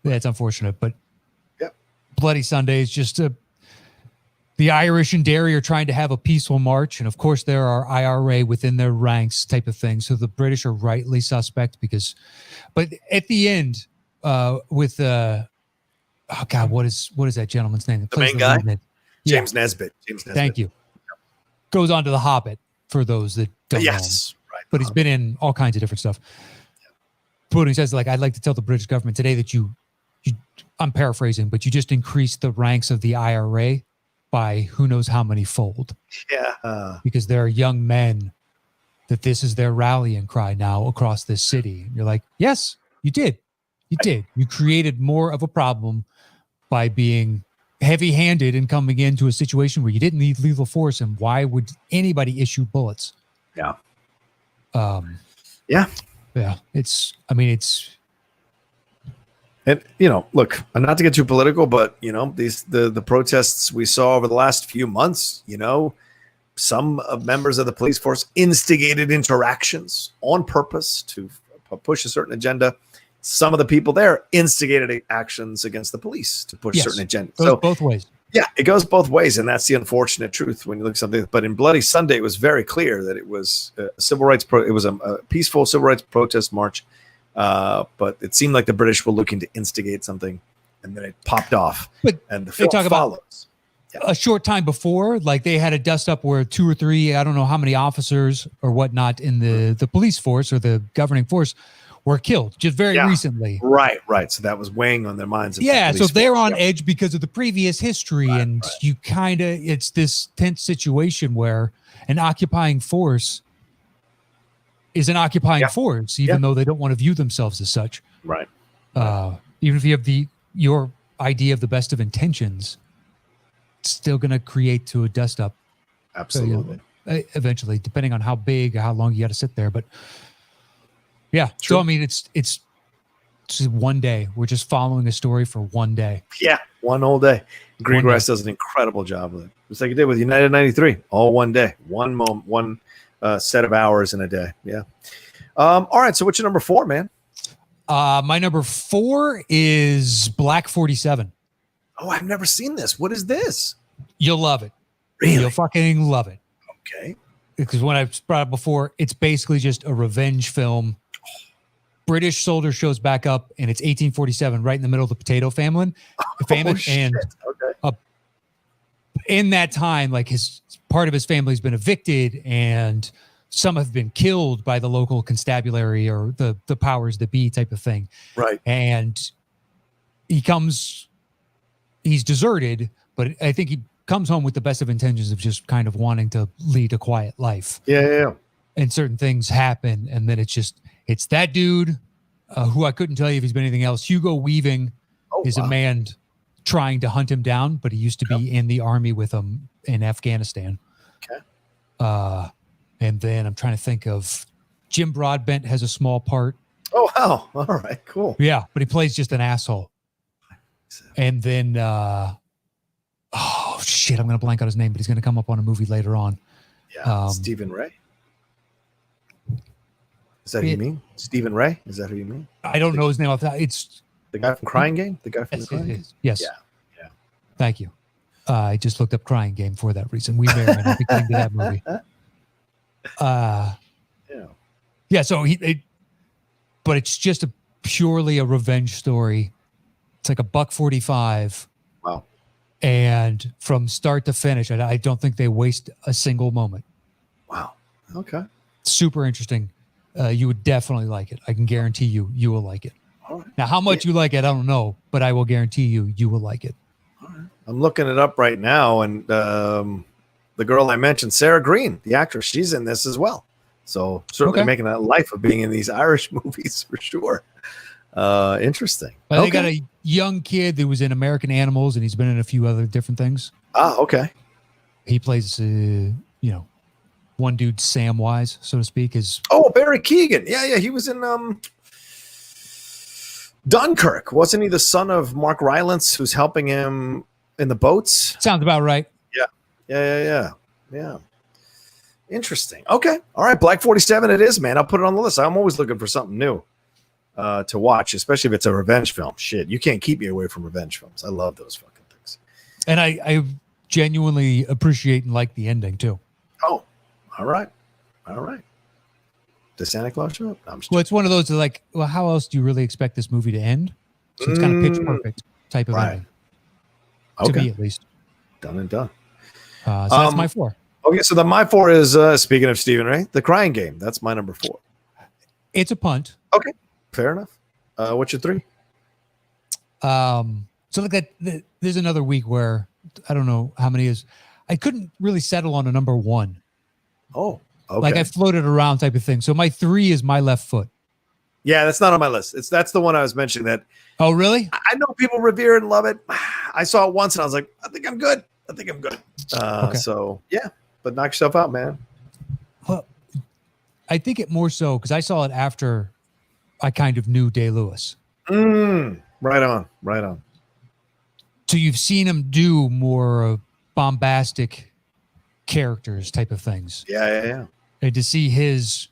that's unfortunate, but Bloody Sunday is just the Irish and Derry are trying to have a peaceful march. And of course there are IRA within their ranks type of thing. So the British are rightly suspect but at the end with, oh God, what is that gentleman's name? The main guy? James Nesbitt. Thank you. Goes on to The Hobbit for those that don't know him. Right. But he's been in all kinds of different stuff. Putin says, like, I'd like to tell the British government today that I'm paraphrasing, but you just increased the ranks of the IRA by who knows how many fold. Yeah. Because there are young men that this is their rallying cry now across this city. And you're like, yes, you did. You did. You created more of a problem by being heavy-handed and coming into a situation where you didn't need lethal force. And why would anybody issue bullets? Yeah. Yeah. It's. And, you know, look, not to get too political, but, you know, the protests we saw over the last few months, you know, some members of the police force instigated interactions on purpose to push a certain agenda. Some of the people there instigated actions against the police to push certain agenda. So both ways. Yeah, it goes both ways. And that's the unfortunate truth when you look at something. But in Bloody Sunday, it was very clear that it was a civil rights. It was a peaceful civil rights protest march. But it seemed like the British were looking to instigate something, and then it popped off. But and the film follows. A short time before, like they had a dust up where 2 or 3, I don't know how many officers or whatnot in the police force or the governing force were killed just very recently. Right. So that was weighing on their minds. Yeah. So they're on edge because of the previous history. And you kind of, it's this tense situation where an occupying force is an occupying force, even though they don't want to view themselves as such. Right. Even if you have your idea of the best of intentions, it's still going to create to a dust up. Absolutely. So, eventually, depending on how big, how long you got to sit there. But yeah. True. So, I mean, it's just one day. We're just following a story for one day. Yeah. One whole day. Greengrass does an incredible job with it. Just like he did with United 93, all one day, one moment, one set of hours in a day. Yeah. All right. So what's your number 4, man? My number 4 is Black 47. Oh, I've never seen this. What is this? You'll love it. Really? You'll fucking love it. Okay. Because when I've brought up before, it's basically just a revenge film. British soldier shows back up, and it's 1847, right in the middle of the potato famine. And okay. In that time, like part of his family's been evicted, and some have been killed by the local constabulary or the powers that be type of thing. Right. And he's deserted, but I think he comes home with the best of intentions of just kind of wanting to lead a quiet life. Yeah. And certain things happen, and then it's that dude who I couldn't tell you if he's been anything else. Hugo Weaving is a man trying to hunt him down, but he used to be in the army with him in Afghanistan. Okay. And then I'm trying to think of Jim Broadbent has a small part. Oh, wow. All right, cool. Yeah, but he plays just an asshole. And then, oh shit, I'm going to blank out his name, but he's going to come up on a movie later on. Yeah, Stephen Ray. Is that who you mean? Stephen Ray? Is that who you mean? I don't know his name. It's the guy from Crying Game? The guy from Crying Game? Yes. Yeah. Thank you. I just looked up Crying Game for that reason. We may or may not be getting to that movie. Yeah. So but it's just purely a revenge story. It's like $1.45. Wow. And from start to finish, I don't think they waste a single moment. Wow. Okay. Super interesting. You would definitely like it. I can guarantee you will like it. All right. Now, how much you like it, I don't know, but I will guarantee you will like it. All right. I'm looking it up right now, and the girl I mentioned, Sarah Green, the actress, she's in this as well. So certainly making a life of being in these Irish movies for sure. Interesting. They got a young kid that was in American Animals, and he's been in a few other different things. Okay. He plays, one dude, Samwise, so to speak, is Barry Keoghan. Yeah. He was in Dunkirk. Wasn't he the son of Mark Rylance, who's helping him in the boats? Sounds about right. Yeah. Interesting. Okay. All right. Black 47 it is, man. I'll put it on the list. I'm always looking for something new to watch, especially if it's a revenge film. Shit, you can't keep me away from revenge films. I love those fucking things. And I genuinely appreciate and like the ending too. Oh, all right. Does Santa Claus show up? No, well, it's one of those that like, well, how else do you really expect this movie to end? So it's kind of pitch perfect type of ending. To me, at least. Done and done. So that's my 4. Okay, so my 4 is, speaking of Stephen Ray, The Crying Game. That's my number 4. It's a punt. Okay, fair enough. What's your 3? So look at there's another week where I don't know how many is. I couldn't really settle on a number 1. Oh, okay. Like I floated around type of thing. So my 3 is My Left Foot. Yeah, that's not on my list. That's the one I was mentioning. That. Oh, really? I know people revere and love it. I saw it once and I was like, I think I'm good. So yeah, but knock yourself out, man. Well, I think it more so because I saw it after I kind of knew Day-Lewis. Right on. So you've seen him do more bombastic characters type of things. Yeah. And to see his,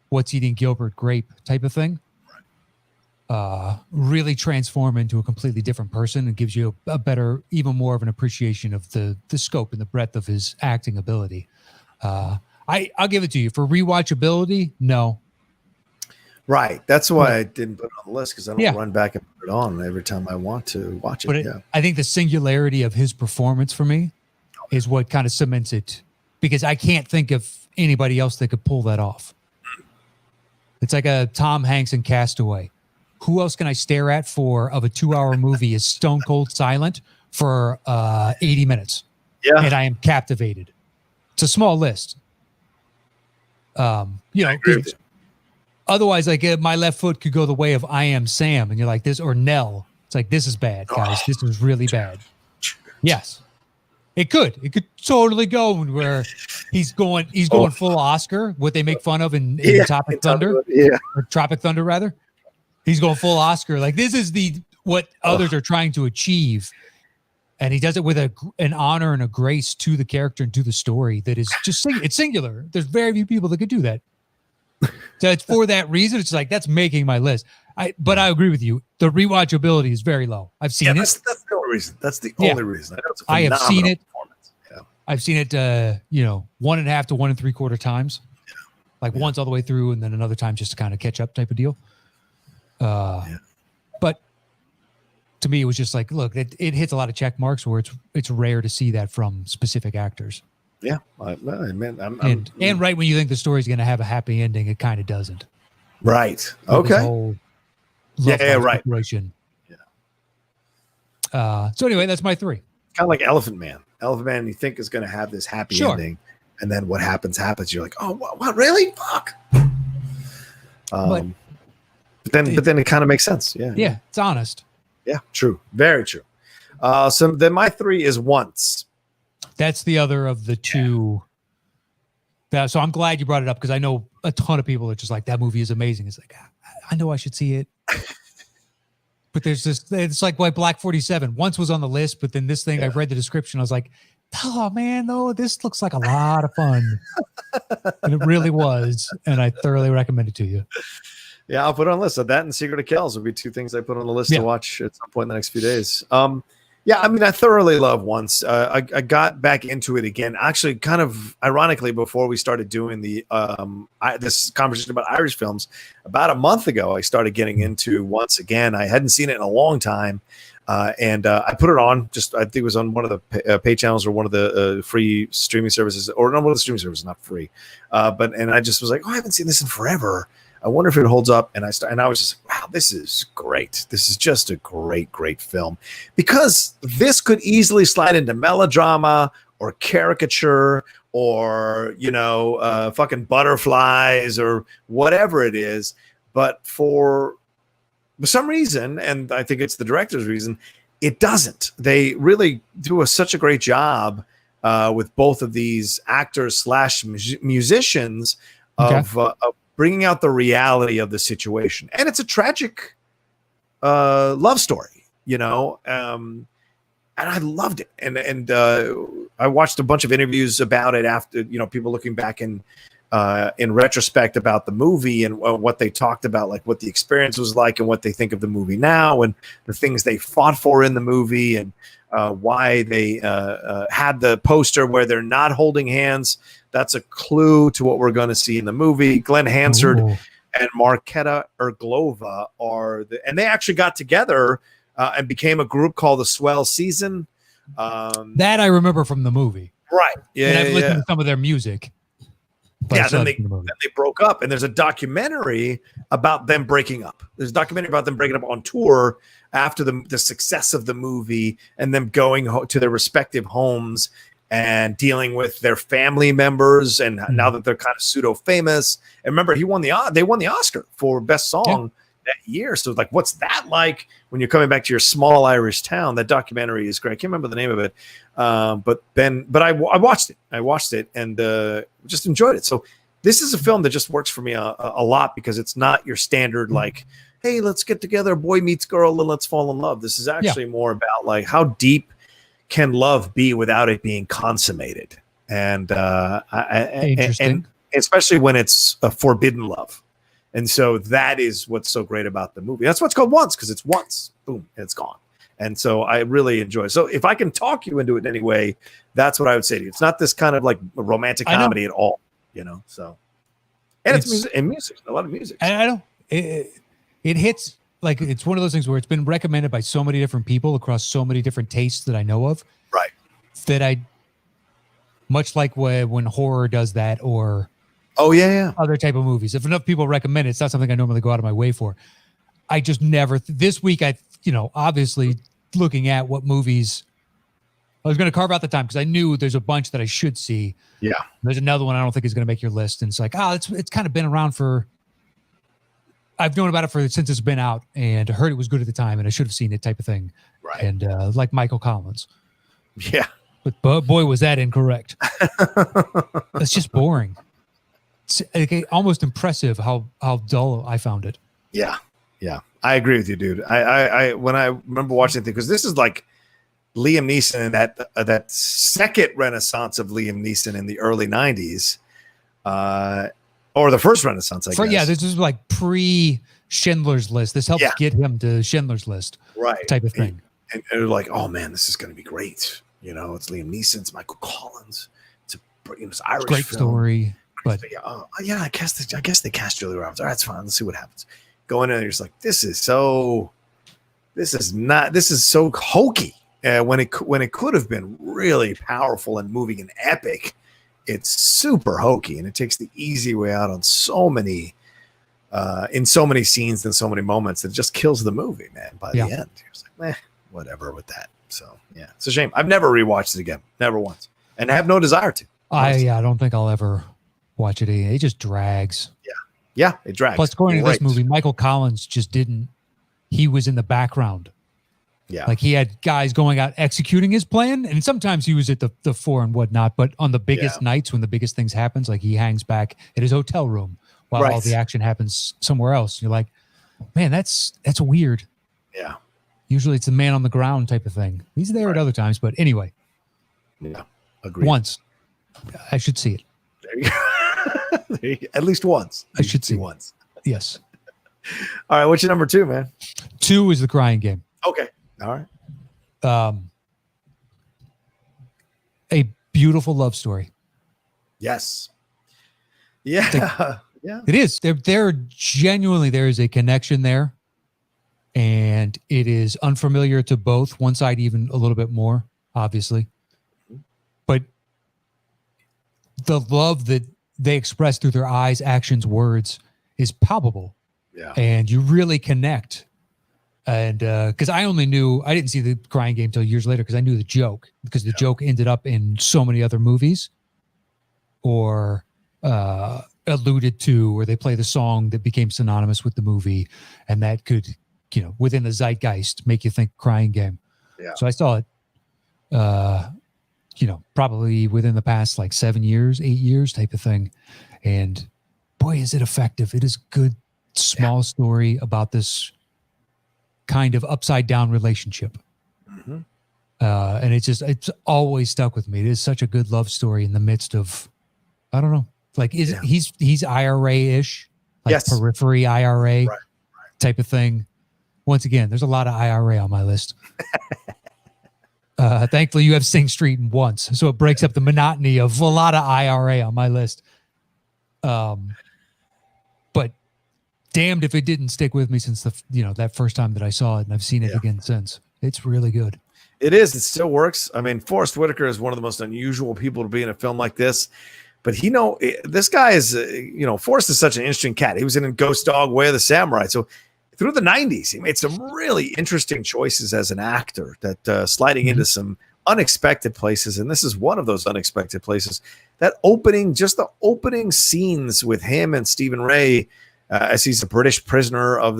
What's Eating Gilbert Grape type of thing, really transform into a completely different person and gives you a better, even more of an appreciation of the scope and the breadth of his acting ability. I'll give it to you. For rewatchability, no. Right. That's why I didn't put it on the list, because I don't run back and put it on every time I want to watch it. But I think the singularity of his performance for me is what kind of cements it, because I can't think of anybody else that could pull that off. It's like a Tom Hanks in Castaway. Who else can I stare at of a 2-hour movie is stone cold silent for 80 minutes? Yeah. And I am captivated. It's a small list. Otherwise, like My Left Foot could go the way of I Am Sam, and you're like this, or Nell. It's like, this is bad, guys. This is really bad. Yes. It could totally go where he's going full Oscar, what they make fun of in Tropic Thunder. Or Tropic Thunder, rather. He's going full Oscar. Like, this is what others are trying to achieve. And he does it with an honor and a grace to the character and to the story that is just it's singular. There's very few people that could do that. So it's for that reason. It's like, that's making my list. But I agree with you. The rewatchability is very low. I've seen it. That's the only reason. That's the only reason. I have seen it. Yeah. I've seen it, 1.5 to 1 3/4 times, like once all the way through, and then another time just to kind of catch up type of deal. But to me, it was just like, look, it hits a lot of check marks where it's rare to see that from specific actors. Yeah, and right when you think the story's going to have a happy ending, it kind of doesn't. Right. With Okay. Whole right. Situation. Yeah. So anyway, that's my 3. Kind of like Elephant Man. Elephant Man, you think is going to have this happy ending, and then what happens. You're like, oh, what really? Fuck. But then it kind of makes sense. Yeah. Yeah, it's honest. Yeah, true. Very true. So then my 3 is Once. That's the other of the 2. So I'm glad you brought it up because I know a ton of people are just like, that movie is amazing. It's like, I know I should see it. But there's this, it's like Black 47. Once was on the list, but then this thing, I read the description. I was like, oh man, no, this looks like a lot of fun. And it really was. And I thoroughly recommend it to you. Yeah, I'll put it on the list. So that and Secret of Kells will be 2 things I put on the list to watch at some point in the next few days. Yeah, I mean, I thoroughly love Once. I got back into it again. Actually, kind of ironically, before we started doing the this conversation about Irish films, about a month ago, I started getting into Once again. I hadn't seen it in a long time, and I put it on. I think it was on one of the pay channels or one of the free streaming services, or not one of the streaming services, not free. And I just was like, oh, I haven't seen this in forever. I wonder if it holds up. And I was just like, wow, this is great. This is just a great, great film, because this could easily slide into melodrama or caricature or, fucking butterflies or whatever it is. But for some reason, and I think it's the director's reason, it doesn't. They really do such a great job with both of these actors / musicians of bringing out the reality of the situation. And it's a tragic love story, and I loved it. And I watched a bunch of interviews about it after, people looking back in retrospect about the movie and what they talked about, like what the experience was like and what they think of the movie now and the things they fought for in the movie and why they had the poster where they're not holding hands. That's a clue to what we're going to see in the movie. Glenn Hansard and Marketa Erglova and they actually got together and became a group called the Swell Season. That I remember from the movie. Right. Yeah. And I've listened to some of their music. Then they broke up, and there's a documentary about them breaking up. There's a documentary about them breaking up on tour after the success of the movie and them going to their respective homes and dealing with their family members. And now that they're kind of pseudo famous, and remember, they won the Oscar for Best Song that year. So like, what's that like when you're coming back to your small Irish town? That documentary is great. I can't remember the name of it. But I watched it. I watched it and just enjoyed it. So this is a film that just works for me a lot, because it's not your standard, like, hey, let's get together, boy meets girl, and let's fall in love. This is actually more about like, how deep can love be without it being consummated? And and especially when it's a forbidden love. And so that is what's so great about the movie. That's what's called Once, because it's once, boom, and it's gone. And so I really enjoy it. So if I can talk you into it in any way, that's what I would say to you. It's not this kind of like romantic comedy at all, so. And it's music, a lot of music. So. I know. It hits, like, it's one of those things where it's been recommended by so many different people across so many different tastes that I know of. Right. That much like when horror does that, or other type of movies. If enough people recommend it, it's not something I normally go out of my way for. I just never, this week, obviously looking at what movies I was going to carve out the time, because I knew there's a bunch that I should see. Yeah. There's another one I don't think is going to make your list. And it's like, it's kind of been around I've known about it since it's been out, and heard it was good at the time, and I should have seen it, type of thing. Right. And like Michael Collins. Yeah. But boy, was that incorrect. It's just boring. It's almost impressive how dull I found it. Yeah. Yeah. I agree with you, dude. I when I remember watching it, because this is like Liam Neeson and that second renaissance of Liam Neeson in the early 90s, or the first renaissance, I guess. Yeah, this is like pre-Schindler's List. This helps get him to Schindler's List, right? Type of thing. And they're like, oh man, this is going to be great. It's Liam Neeson, it's Michael Collins. It's Irish great film. Story, but I guess they cast Julia Roberts. All right, it's fine. Let's see what happens. Going in, you're just like, this is so hokey. When it could have been really powerful and moving and epic, it's super hokey, and it takes the easy way out on so many, in so many scenes and so many moments. It just kills the movie, man. By the end, you're just like, whatever with that. So yeah, it's a shame. I've never rewatched it again, never once, and I have no desire to. I don't think I'll ever watch it again. It just drags. Yeah, it drags. Plus, according to this movie, Michael Collins just didn't. He was in the background. Yeah, like he had guys going out executing his plan, and sometimes he was at the fore and whatnot. But on the biggest nights, when the biggest things happens, like he hangs back at his hotel room while all the action happens somewhere else. You're like, man, that's weird. Yeah. Usually it's the man on the ground type of thing. He's there at other times, but anyway. Yeah, agreed. Once, I should see it. There you go. At least once. I should see once. Yes. All right. What's your number 2, man? 2 is The Crying Game. Okay. All right. A beautiful love story. Yes. Yeah. Yeah. It is. There genuinely, there is a connection there, and it is unfamiliar to both. One side even a little bit more, obviously, but the love that they express through their eyes, actions, words is palpable. Yeah. And you really connect. And because I didn't see The Crying Game till years later because I knew the joke, because the joke ended up in so many other movies or alluded to, or they play the song that became synonymous with the movie, and that could, within the zeitgeist, make you think Crying Game. Yeah. So I saw it, probably within the past like 7 years, 8 years type of thing. And boy, is it effective. It is good, small story about this kind of upside down relationship. Mm-hmm. And it's always stuck with me. It is such a good love story in the midst of, I don't know, like he's IRA-ish, like periphery IRA type of thing. Once again, there's a lot of IRA on my list. Thankfully, you have Sing Street once, so it breaks up the monotony of a lot of IRA on my list. But damned if it didn't stick with me since that first time that I saw it, and I've seen it again since. It's really good. It is. It still works. I mean, Forrest Whitaker is one of the most unusual people to be in a film like this. But this guy is, Forrest is such an interesting cat. He was in Ghost Dog, Way of the Samurai. So through the 90s, he made some really interesting choices as an actor that sliding into some unexpected places. And this is one of those unexpected places. The opening scenes with him and Stephen Ray, as he's a British prisoner of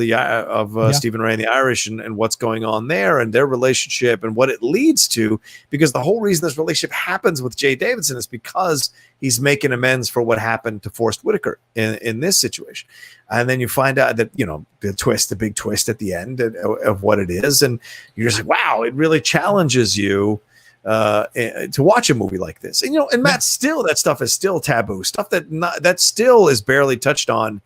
Stephen Ray and the Irish, and what's going on there and their relationship and what it leads to, because the whole reason this relationship happens with Jay Davidson is because he's making amends for what happened to Forrest Whitaker in this situation. And then you find out that, the big twist at the end of what it is. And you're just like, wow, it really challenges you to watch a movie like this. And Matt, still, that stuff is still taboo, stuff that still is barely touched on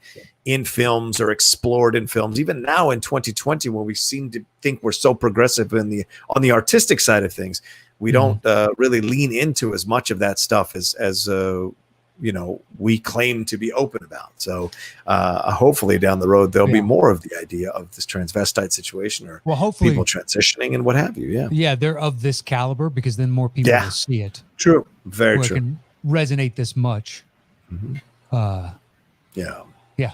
in films or explored in films, even now in 2020, when we seem to think we're so progressive on the artistic side of things. We don't really lean into as much of that stuff as we claim to be open about. So hopefully down the road, there'll be more of the idea of this transvestite situation, or hopefully people transitioning and what have you. Yeah. Yeah. They're of this caliber, because then more people will see it. True. Very true. It can resonate this much. Mm-hmm. Yeah. Yeah.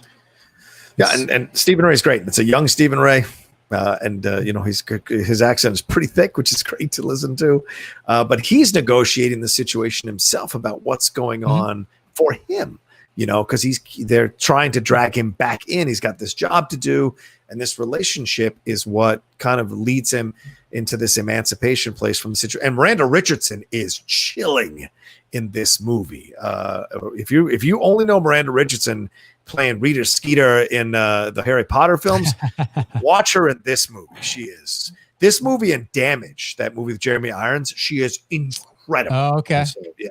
And Stephen Ray's great. It's a young Stephen Ray. His accent is pretty thick, which is great to listen to. But he's negotiating the situation himself about what's going on for him, because they're trying to drag him back in. He's got this job to do, and this relationship is what kind of leads him into this emancipation place from the situation. And Miranda Richardson is chilling in this movie. If you only know Miranda Richardson playing Rita Skeeter in the Harry Potter films, watch her in this movie. This movie and Damage, that movie with Jeremy Irons, she is incredible. Oh, okay. So, yeah,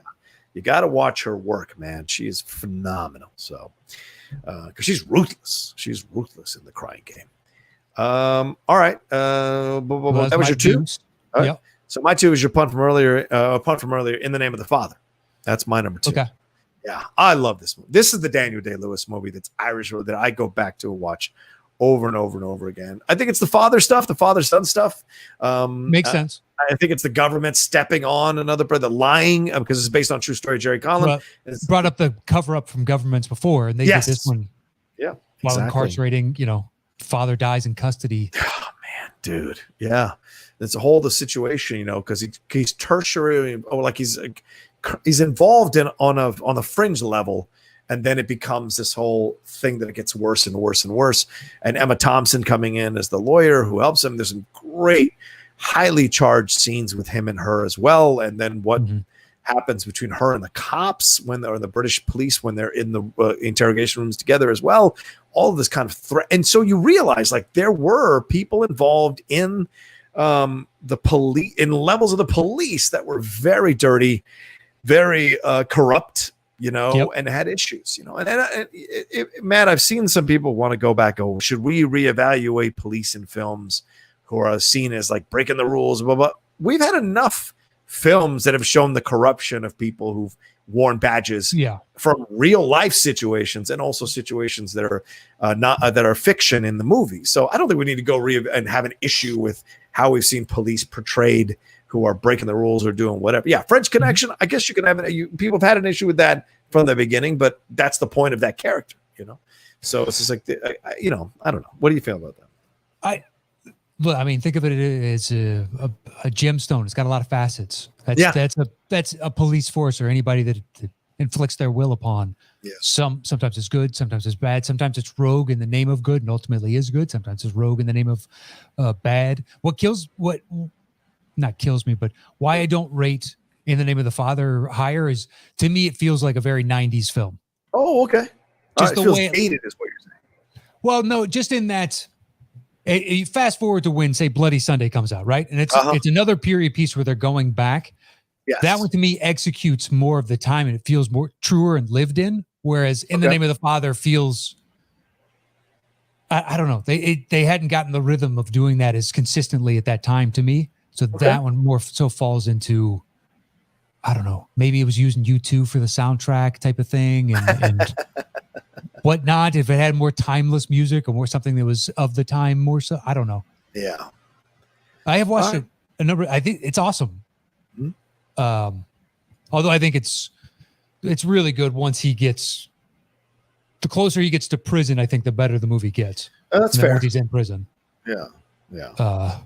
you got to watch her work, man. She is phenomenal. So, because she's ruthless. She's ruthless in The Crying Game. All right. That was your 2. All right. Yep. So my 2 is your punt from earlier. In the Name of the Father. That's my number 2. Okay. Yeah, I love this movie. This is the Daniel Day-Lewis movie that's Irish that I go back to and watch over and over and over again. I think it's the father stuff, the father-son stuff. Makes sense. I think it's the government stepping on another brother, lying because it's based on true story. Jerry Collin brought up the cover-up from governments before, and they did this one. Yeah, while incarcerating, father dies in custody. Oh man, dude, yeah, it's a whole the situation, because he's tertiary, he's involved on a fringe level. And then it becomes this whole thing that it gets worse and worse and worse. And Emma Thompson coming in as the lawyer who helps him. There's some great, highly charged scenes with him and her as well. And then what happens between her and the cops or the British police when they're in the interrogation rooms together as well. All of this kind of threat. And so you realize there were people involved in the police, in levels of the police that were very dirty, very corrupt. And had issues, Matt, I've seen some people want to go back. Oh, should we reevaluate police in films who are seen as breaking the rules? Blah, blah. We've had enough films that have shown the corruption of people who've worn badges from real life situations and also situations that are that are fiction in the movie. So I don't think we need to go and have an issue with how we've seen police portrayed who are breaking the rules or doing whatever. Yeah, French Connection. I guess you can have people have had an issue with that from the beginning, but that's the point of that character, So it's just I don't know. What do you feel about that? Think of it as a gemstone. It's got a lot of facets. That's a police force or anybody that inflicts their will upon. Yeah. Sometimes it's good, sometimes it's bad, sometimes it's rogue in the name of good and ultimately is good. Sometimes it's rogue in the name of bad. Not kills me, but why I don't rate In the Name of the Father higher is, to me, it feels like a very 90s film. Oh, okay. Just the way dated is what you're saying. Well, no, just in that you fast forward to when, say, Bloody Sunday comes out, right? And it's another period piece where they're going back. Yes. That one to me executes more of the time and it feels more truer and lived in. Whereas In the Name of the Father feels, I don't know. They hadn't gotten the rhythm of doing that as consistently at that time to me. So that one more so falls into, I don't know, maybe it was using U2 for the soundtrack type of thing and whatnot. If it had more timeless music or more something that was of the time more so, I don't know. Yeah. I have watched it a number. I think it's awesome. Mm-hmm. Although I think it's really good once the closer he gets to prison, I think the better the movie gets. That's fair. Once he's in prison. Yeah. Yeah.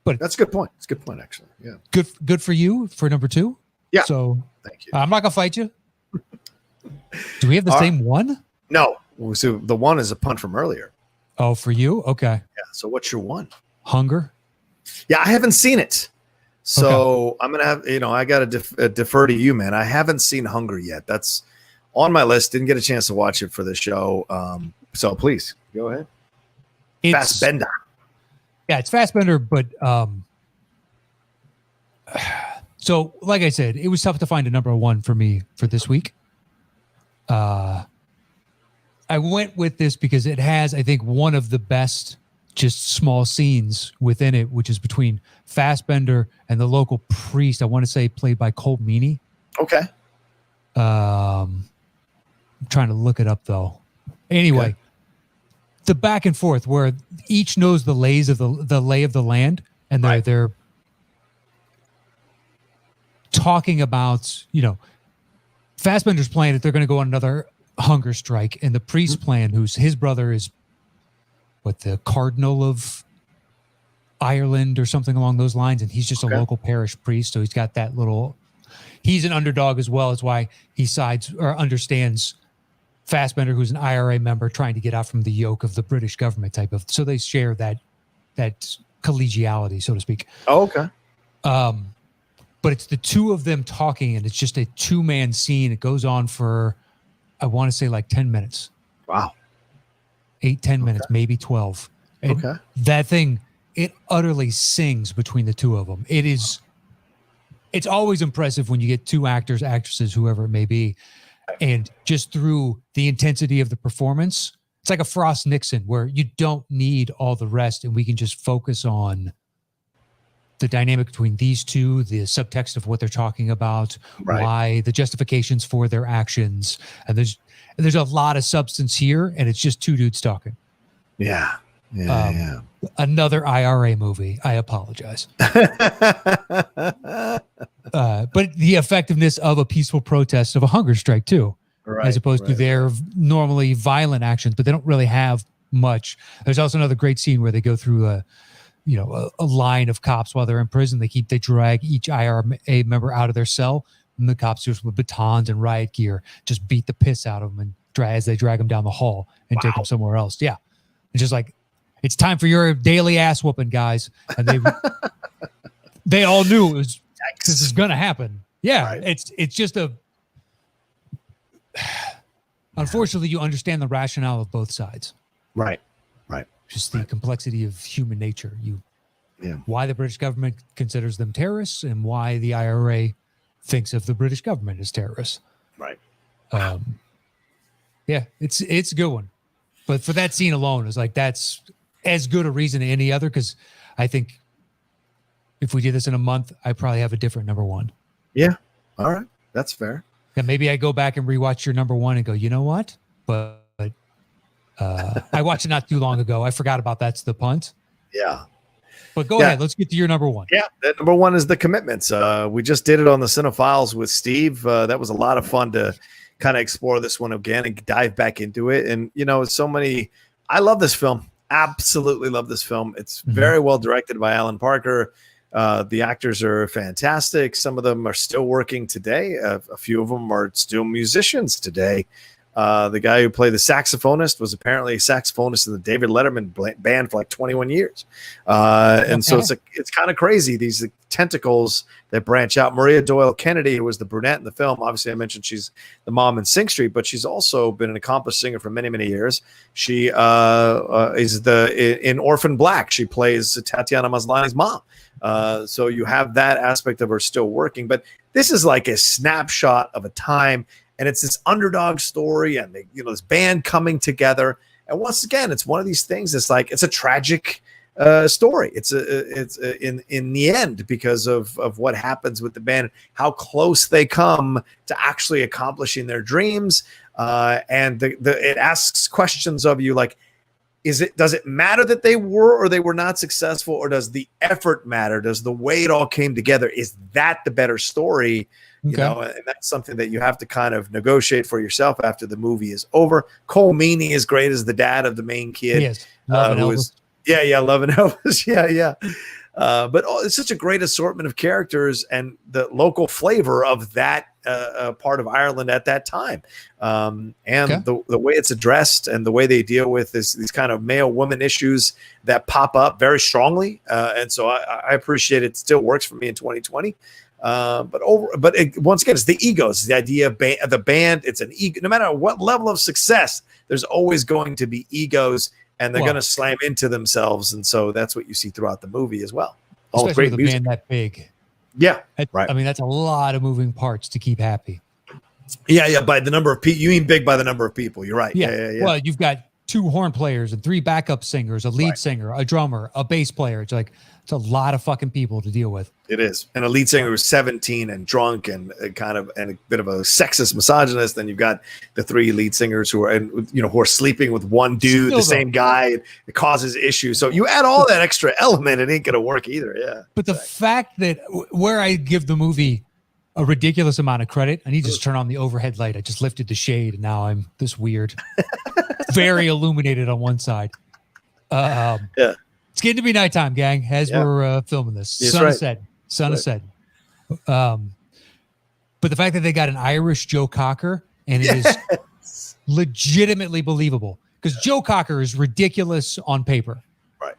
But that's a good point. It's a good point, actually. Yeah. Good for you for number 2. Yeah. So thank you. I'm not gonna fight you. Do we have the same one? No. So the one is a punt from earlier. Oh, for you? Okay. Yeah. So what's your one? Hunger. Yeah, I haven't seen it. So I'm gonna have I gotta defer to you, man. I haven't seen Hunger yet. That's on my list. Didn't get a chance to watch it for the show. So please go ahead. Fassbender. Yeah, it's Fassbender, but so like I said, it was tough to find a number 1 for me for this week. I went with this because it has, I think, one of the best just small scenes within it, which is between Fassbender and the local priest. I want to say played by Cole Meany. Okay. I'm trying to look it up though. Anyway. Okay. The back and forth where each knows the lay of the land, and they're talking about, Fassbender's plan that they're going to go on another hunger strike, and the priest's plan, his brother is the Cardinal of Ireland or something along those lines, and he's just a local parish priest, so he's got that he's an underdog as well. As why he sides or understands Fassbender, who's an IRA member trying to get out from the yoke of the British government so they share that collegiality, so to speak. Oh, okay. But it's the two of them talking, and it's just a 2-man scene. It goes on for, I want to say 10 minutes. Wow. 8-10 minutes, maybe 12. And that thing, it utterly sings between the two of them. It's always impressive when you get 2 actors, actresses, whoever it may be, and just through the intensity of the performance, it's like a Frost Nixon where you don't need all the rest and we can just focus on the dynamic between these two, the subtext of what they're talking about, why the justifications for their actions, and there's a lot of substance here, and it's just two dudes talking. Yeah. Another IRA movie. I apologize. But the effectiveness of a peaceful protest of a hunger strike too, as opposed to their normally violent actions, but they don't really have much. There's also another great scene where they go through a line of cops while they're in prison. They drag each IRA member out of their cell, and the cops just with batons and riot gear just beat the piss out of them as they drag them down the hall and take them somewhere else. Yeah, it's just like, it's time for your daily ass whooping, guys. And they all knew this is gonna happen. Yeah, it's just unfortunately, you understand the rationale of both sides. Right. Just the complexity of human nature. Why the British government considers them terrorists and why the IRA thinks of the British government as terrorists. Right. Yeah, it's a good one. But for that scene alone, it's like, that's as good a reason as any other, because I think if we did this in a month, I probably have a different number one. Yeah. All right. That's fair. And maybe I go back and rewatch your number one and go, you know what? But I watched it not too long ago. I forgot about That's the Punt. Yeah. But go ahead. Let's get to your number one. Yeah. That number one is The Commitments. We just did it on the Cinephiles with Steve. That was a lot of fun to kind of explore this one again and dive back into it. And, I love this film. Absolutely love this film. It's very well directed by Alan Parker. The actors are fantastic. Some of them are still working today. A few of them are still musicians today. The guy who played the saxophonist was apparently a saxophonist in the David Letterman band for like 21 years. And so it's kind of crazy, these tentacles that branch out. Maria Doyle Kennedy, who was the brunette in the film, obviously I mentioned she's the mom in Sing Street, but she's also been an accomplished singer for many, many years. She is in Orphan Black. She plays Tatiana Maslany's mom. So you have that aspect of her still working, but this is like a snapshot of a time. And it's this underdog story, and this band coming together. And once again, it's one of these things. It's like, it's a tragic story. It's in the end, because of what happens with the band, how close they come to actually accomplishing their dreams. And it asks questions of you, like, does it matter that they were or they were not successful, or does the effort matter? Does the way it all came together, is that the better story? And that's something that you have to kind of negotiate for yourself after the movie is over. Cole Meany is great as the dad of the main kid. Yes, loving Elvis. Loving Elvis. Yeah. But it's such a great assortment of characters and the local flavor of that part of Ireland at that time. The way it's addressed and the way they deal with these kind of male-woman issues that pop up very strongly. And so I appreciate it. It still works for me in 2020. Once again, it's the egos, the idea of the band. It's an ego. No matter what level of success, there's always going to be egos, and they're going to slam into themselves. And so that's what you see throughout the movie as well. All great with a band that big. Yeah. Right. I mean, that's a lot of moving parts to keep happy. Yeah. By the number of people, you mean big by the number of people. You're right. Yeah. Well, you've got 2 horn players and 3 backup singers, a lead singer, a drummer, a bass player. It's a lot of fucking people to deal with. It is. And a lead singer who's 17 and drunk and a bit of a sexist misogynist. Then you've got the 3 lead singers who are sleeping with one dude, same guy. It causes issues. So you add all that extra element, it ain't going to work either. Yeah. But the fact that where I give the movie a ridiculous amount of credit, I need to just turn on the overhead light. I just lifted the shade and now I'm this weird, very illuminated on one side. It's getting to be nighttime, gang, as we're filming this. Sun is setting. But the fact that they got an Irish Joe Cocker, and it is legitimately believable, because Joe Cocker is ridiculous on paper. Right.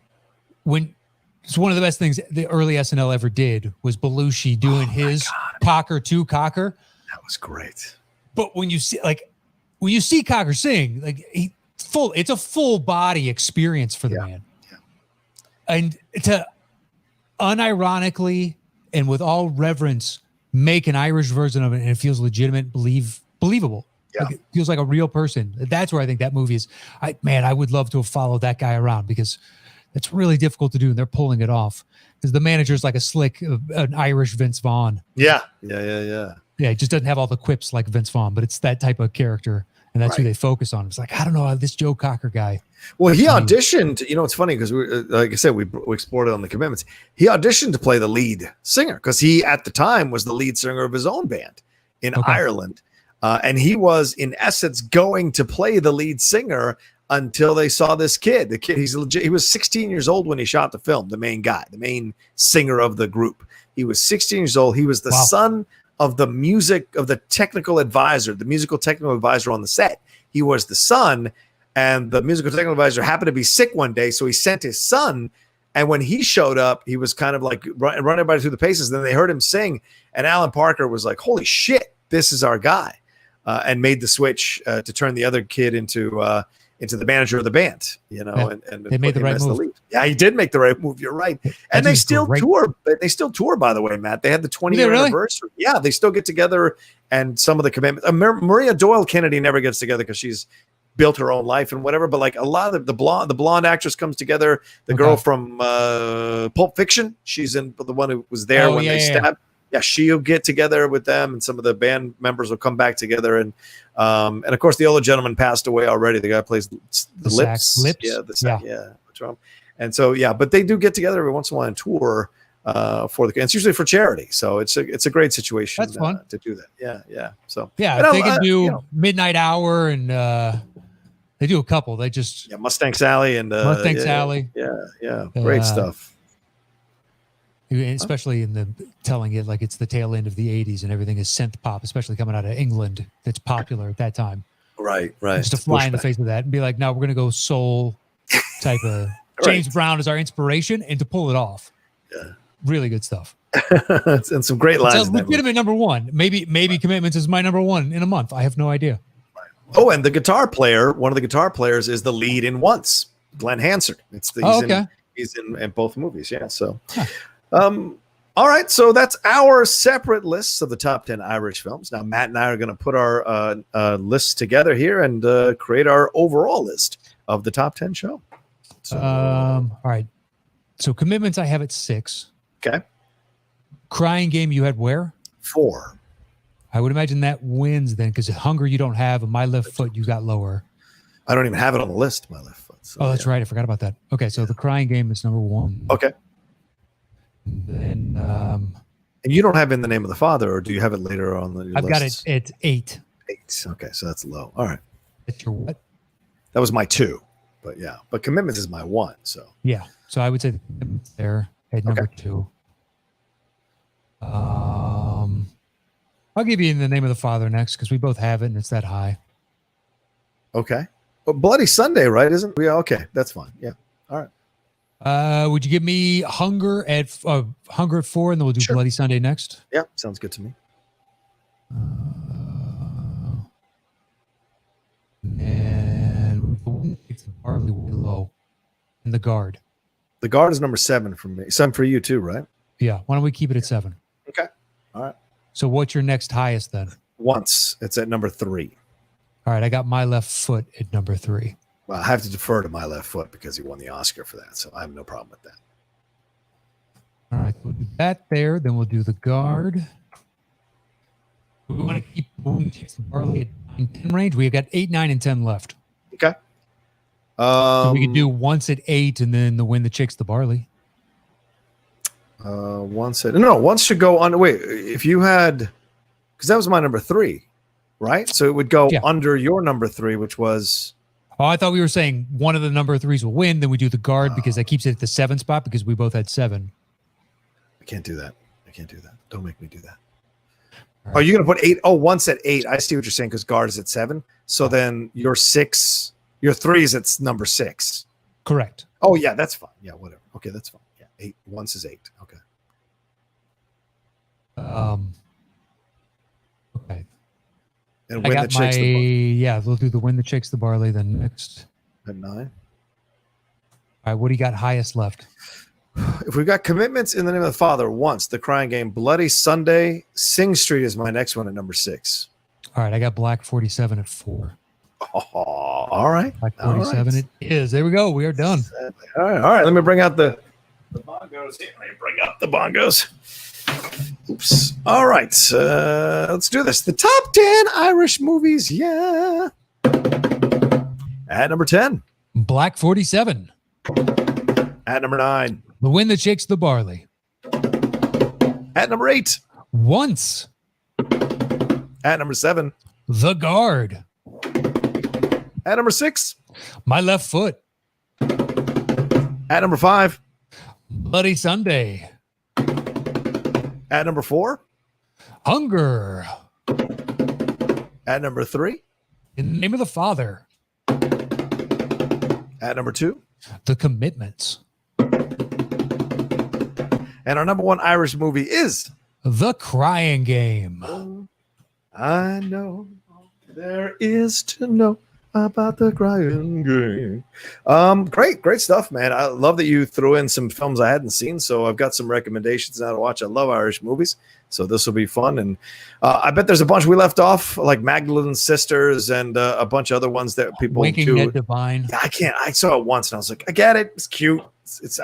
When it's one of the best things the early SNL ever did was Belushi doing his Cocker to Cocker. That was great. But when you see Cocker sing, it's a full body experience for the man. And to unironically and with all reverence make an Irish version of it, and it feels legitimate, believable. Yeah. It feels like a real person. That's where I think that movie is. I would love to have followed that guy around, because That's really difficult to do, and they're pulling it off because the manager's like a slick, an Irish Vince Vaughn. Yeah. Yeah, he just doesn't have all the quips like Vince Vaughn, but it's that type of character, and that's who they focus on. It's like, I don't know, this Joe Cocker guy. Well, he auditioned. You know, it's funny because like I said, we explored it on the commitments. He auditioned to play the lead singer because he, at the time, was the lead singer of his own band in Ireland, and he was, in essence, going to play the lead singer until they saw this kid. The kid, he was 16 years old when he shot the film. The main guy, the main singer of the group, he was 16 years old. He was the son of the musical technical advisor on the set. He was the son. And the musical technical advisor happened to be sick one day, so he sent his son. And when he showed up, he was kind of like running everybody through the paces. Then they heard him sing, and Alan Parker was like, "Holy shit, this is our guy!" And made the switch to turn the other kid into the manager of the band. You know, and they made the right move. Yeah, he did make the right move. You're right. And they still tour. They still tour, by the way, Matt. They had the 20-year anniversary. Yeah, they still get together, and some of the commitments. Maria Doyle Kennedy never gets together because she's built her own life and whatever, but like a lot of the blonde actress comes together. The girl from Pulp Fiction, she's in the one who was there when they stabbed. Yeah, she'll get together with them, and some of the band members will come back together. And of course, the older gentleman passed away already. The guy who plays the lips. Yeah. And so but they do get together every once in a while and tour for it's usually for charity. So it's a great situation. That's fun to do that. Yeah. So if they can do Midnight Hour and. They do a couple. They just Mustang Sally and Sally. Yeah. Great stuff. Especially in the telling it like it's the tail end of the 80s and everything is synth pop, especially coming out of England. That's popular at that time. Right. Just to fly in the face of that and be like, no, we're going to go soul type of James Brown is our inspiration, and to pull it off. Yeah. Really good stuff. And some great lines. It's a legitimate number one. Maybe Commitments is my number one in a month. I have no idea. Oh, and the guitar player, one of the guitar players, is the lead in Once, Glenn Hansard. He's in both movies. Yeah. So, all right. So that's our separate lists of the top 10 Irish films. Now, Matt and I are going to put our lists together here and create our overall list of the top 10 show. So, all right. So Commitments, I have at 6. Okay. Crying Game, you had where? 4. I would imagine that wins then, because Hunger you don't have, and My Left Foot you got lower. I don't even have it on the list, My Left Foot. So, that's right. I forgot about that. Okay, so The Crying Game is number 1. Okay. Then, and you don't have In the Name of the Father, or do you have it later on the list? I've got it at 8. 8. Okay, so that's low. All right. That's your what? That was my 2, but Commitments is my 1. So so I would say the Commitments there at number 2. I'll give you In the Name of the Father next because we both have it and it's that high. Okay. Well, Bloody Sunday, right? Isn't we? Okay, that's fine. Yeah. All right. Would you give me Hunger at 4, and then we'll do Bloody Sunday next? Yeah, sounds good to me. And it's hardly low. And The Guard. The Guard is number 7 for me. 7 for you too, right? Yeah. Why don't we keep it at 7? Okay. All right. So what's your next highest then? Once. It's at number 3. All right. I got My Left Foot at number 3. Well, I have to defer to My Left Foot because he won the Oscar for that. So I have no problem with that. All right. We'll do that there. Then we'll do The Guard. We want to keep Boom Chicks Barley at 9, 10 range. We've got 8, 9, and 10 left. Okay. So we could do Once at 8 and then the Win the Chicks the Barley. Once should go on. Wait, if you had, because that was my number 3, right? So it would go under your number 3, which was. Oh, I thought we were saying one of the number 3s will win. Then we do The Guard because that keeps it at the 7 spot because we both had 7. I can't do that. Don't make me do that. Right. Oh, you're going to put 8? Oh, Once at 8. I see what you're saying because Guard is at 7. So then your 6, your 3 is at number 6. Correct. Oh, yeah, that's fine. Yeah, whatever. Okay, that's fine. 8. Once is 8. Okay. Okay. And Win the Chicks the Barley. We'll do the Win the Chicks the Barley then next. At 9. All right, what do you got highest left? If we've got Commitments, In the Name of the Father, Once, The Crying Game, Bloody Sunday, Sing Street is my next one at number 6. All right, I got Black 47 at 4. Oh, all right. Black 47 it is. There we go. We are done. All right. Let me bring out the bongos here. Let me bring up the bongos. Oops. All right. Let's do this. The top 10 Irish movies. Yeah. At number 10. Black 47. At number 9. The Wind That Shakes the Barley. At number 8. Once. At number 7. The Guard. At number 6. My Left Foot. At number 5. Bloody Sunday. At number 4. Hunger. At number 3. In the Name of the Father. At number 2. The Commitments. And our number 1 Irish movie is The Crying Game. I know there is to know about the Crying Game. Great stuff, man. I love that you threw in some films I hadn't seen, so I've got some recommendations now to watch. I love Irish movies, so this will be fun. And I bet there's a bunch we left off, like Magdalene's Sisters and a bunch of other ones that people Waking do. Ned Divine. I can't. I saw it once, and I was like, I get it. It's cute.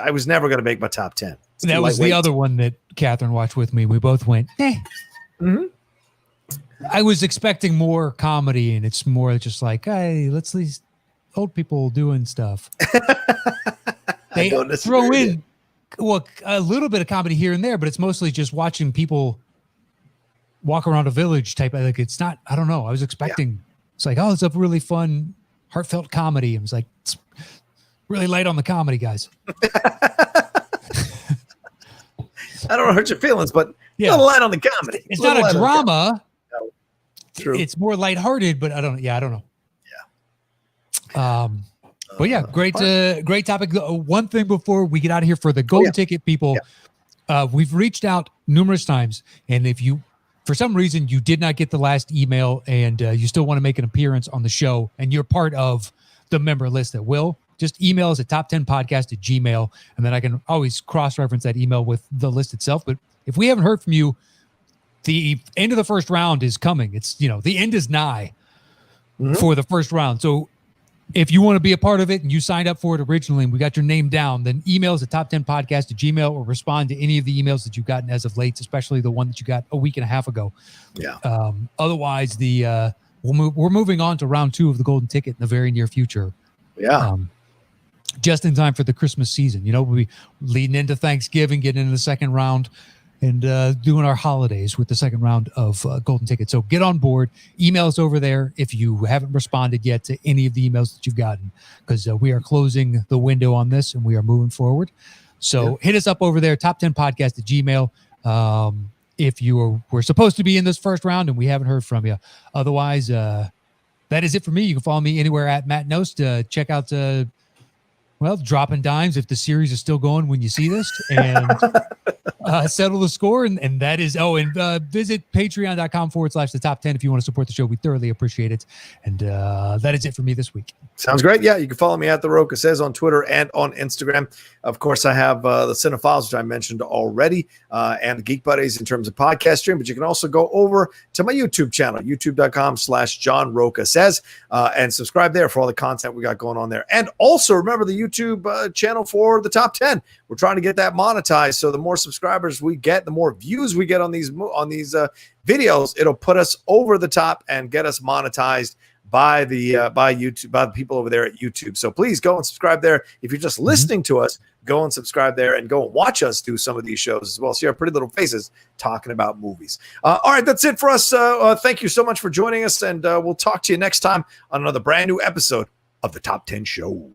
I was never going to make my top 10. That was the other one that Catherine watched with me. We both went, eh. Mm-hmm. I was expecting more comedy, and it's more just like, hey, let's these old people doing stuff. They throw in a little bit of comedy here and there, but it's mostly just watching people walk around a village type. Like it's not. I don't know. I was expecting. It's like, oh, it's a really fun, heartfelt comedy. I was like, it's really light on the comedy, guys. I don't want to hurt your feelings, but a little light on the comedy. It's not a drama. No. True. It's more lighthearted, but I don't know. Yeah. But yeah, great topic. One thing before we get out of here for the golden ticket people, we've reached out numerous times, and if you, for some reason, you did not get the last email and you still want to make an appearance on the show, and you're part of the member list that will, just email us at top10podcast@gmail.com, and then I can always cross-reference that email with the list itself. But if we haven't heard from you, the end of the first round is coming. It's, the end is nigh for the first round. So if you want to be a part of it and you signed up for it originally and we got your name down, then email us at top10podcast@gmail.com or respond to any of the emails that you've gotten as of late, especially the one that you got a week and a half ago. Yeah. Otherwise, we're moving on to round 2 of the golden ticket in the very near future. Yeah. Just in time for the Christmas season. We'll be leading into Thanksgiving, getting into the second round, and doing our holidays with the second round of golden ticket. So get on board. Email us over there if you haven't responded yet to any of the emails that you've gotten, because we are closing the window on this and we are moving forward. So hit us up over there, top10podcast@gmail.com. If you were supposed to be in this first round and we haven't heard from you. Otherwise, that is it for me. You can follow me anywhere at Matt Nost. Check out Dropping Dimes if the series is still going when you see this, and settle the score. And that is, visit patreon.com/the top 10 if you want to support the show. We thoroughly appreciate it. And that is it for me this week. Sounds great. Yeah, you can follow me at The Roca Says on Twitter and on Instagram. Of course, I have the Cinephiles, which I mentioned already, and the Geek Buddies in terms of podcast stream. But you can also go over to my YouTube channel, youtube.com/John Roca Says, and subscribe there for all the content we got going on there. And also remember the YouTube channel for the top 10. We're trying to get that monetized. So the more subscribers we get, the more views we get on these videos, it'll put us over the top and get us monetized by YouTube, by the people over there at YouTube. So please go and subscribe there. If you're just listening to us, go and subscribe there and go and watch us do some of these shows as well. See our pretty little faces talking about movies. All right, that's it for us. Thank you so much for joining us, and we'll talk to you next time on another brand new episode of the Top 10 Show.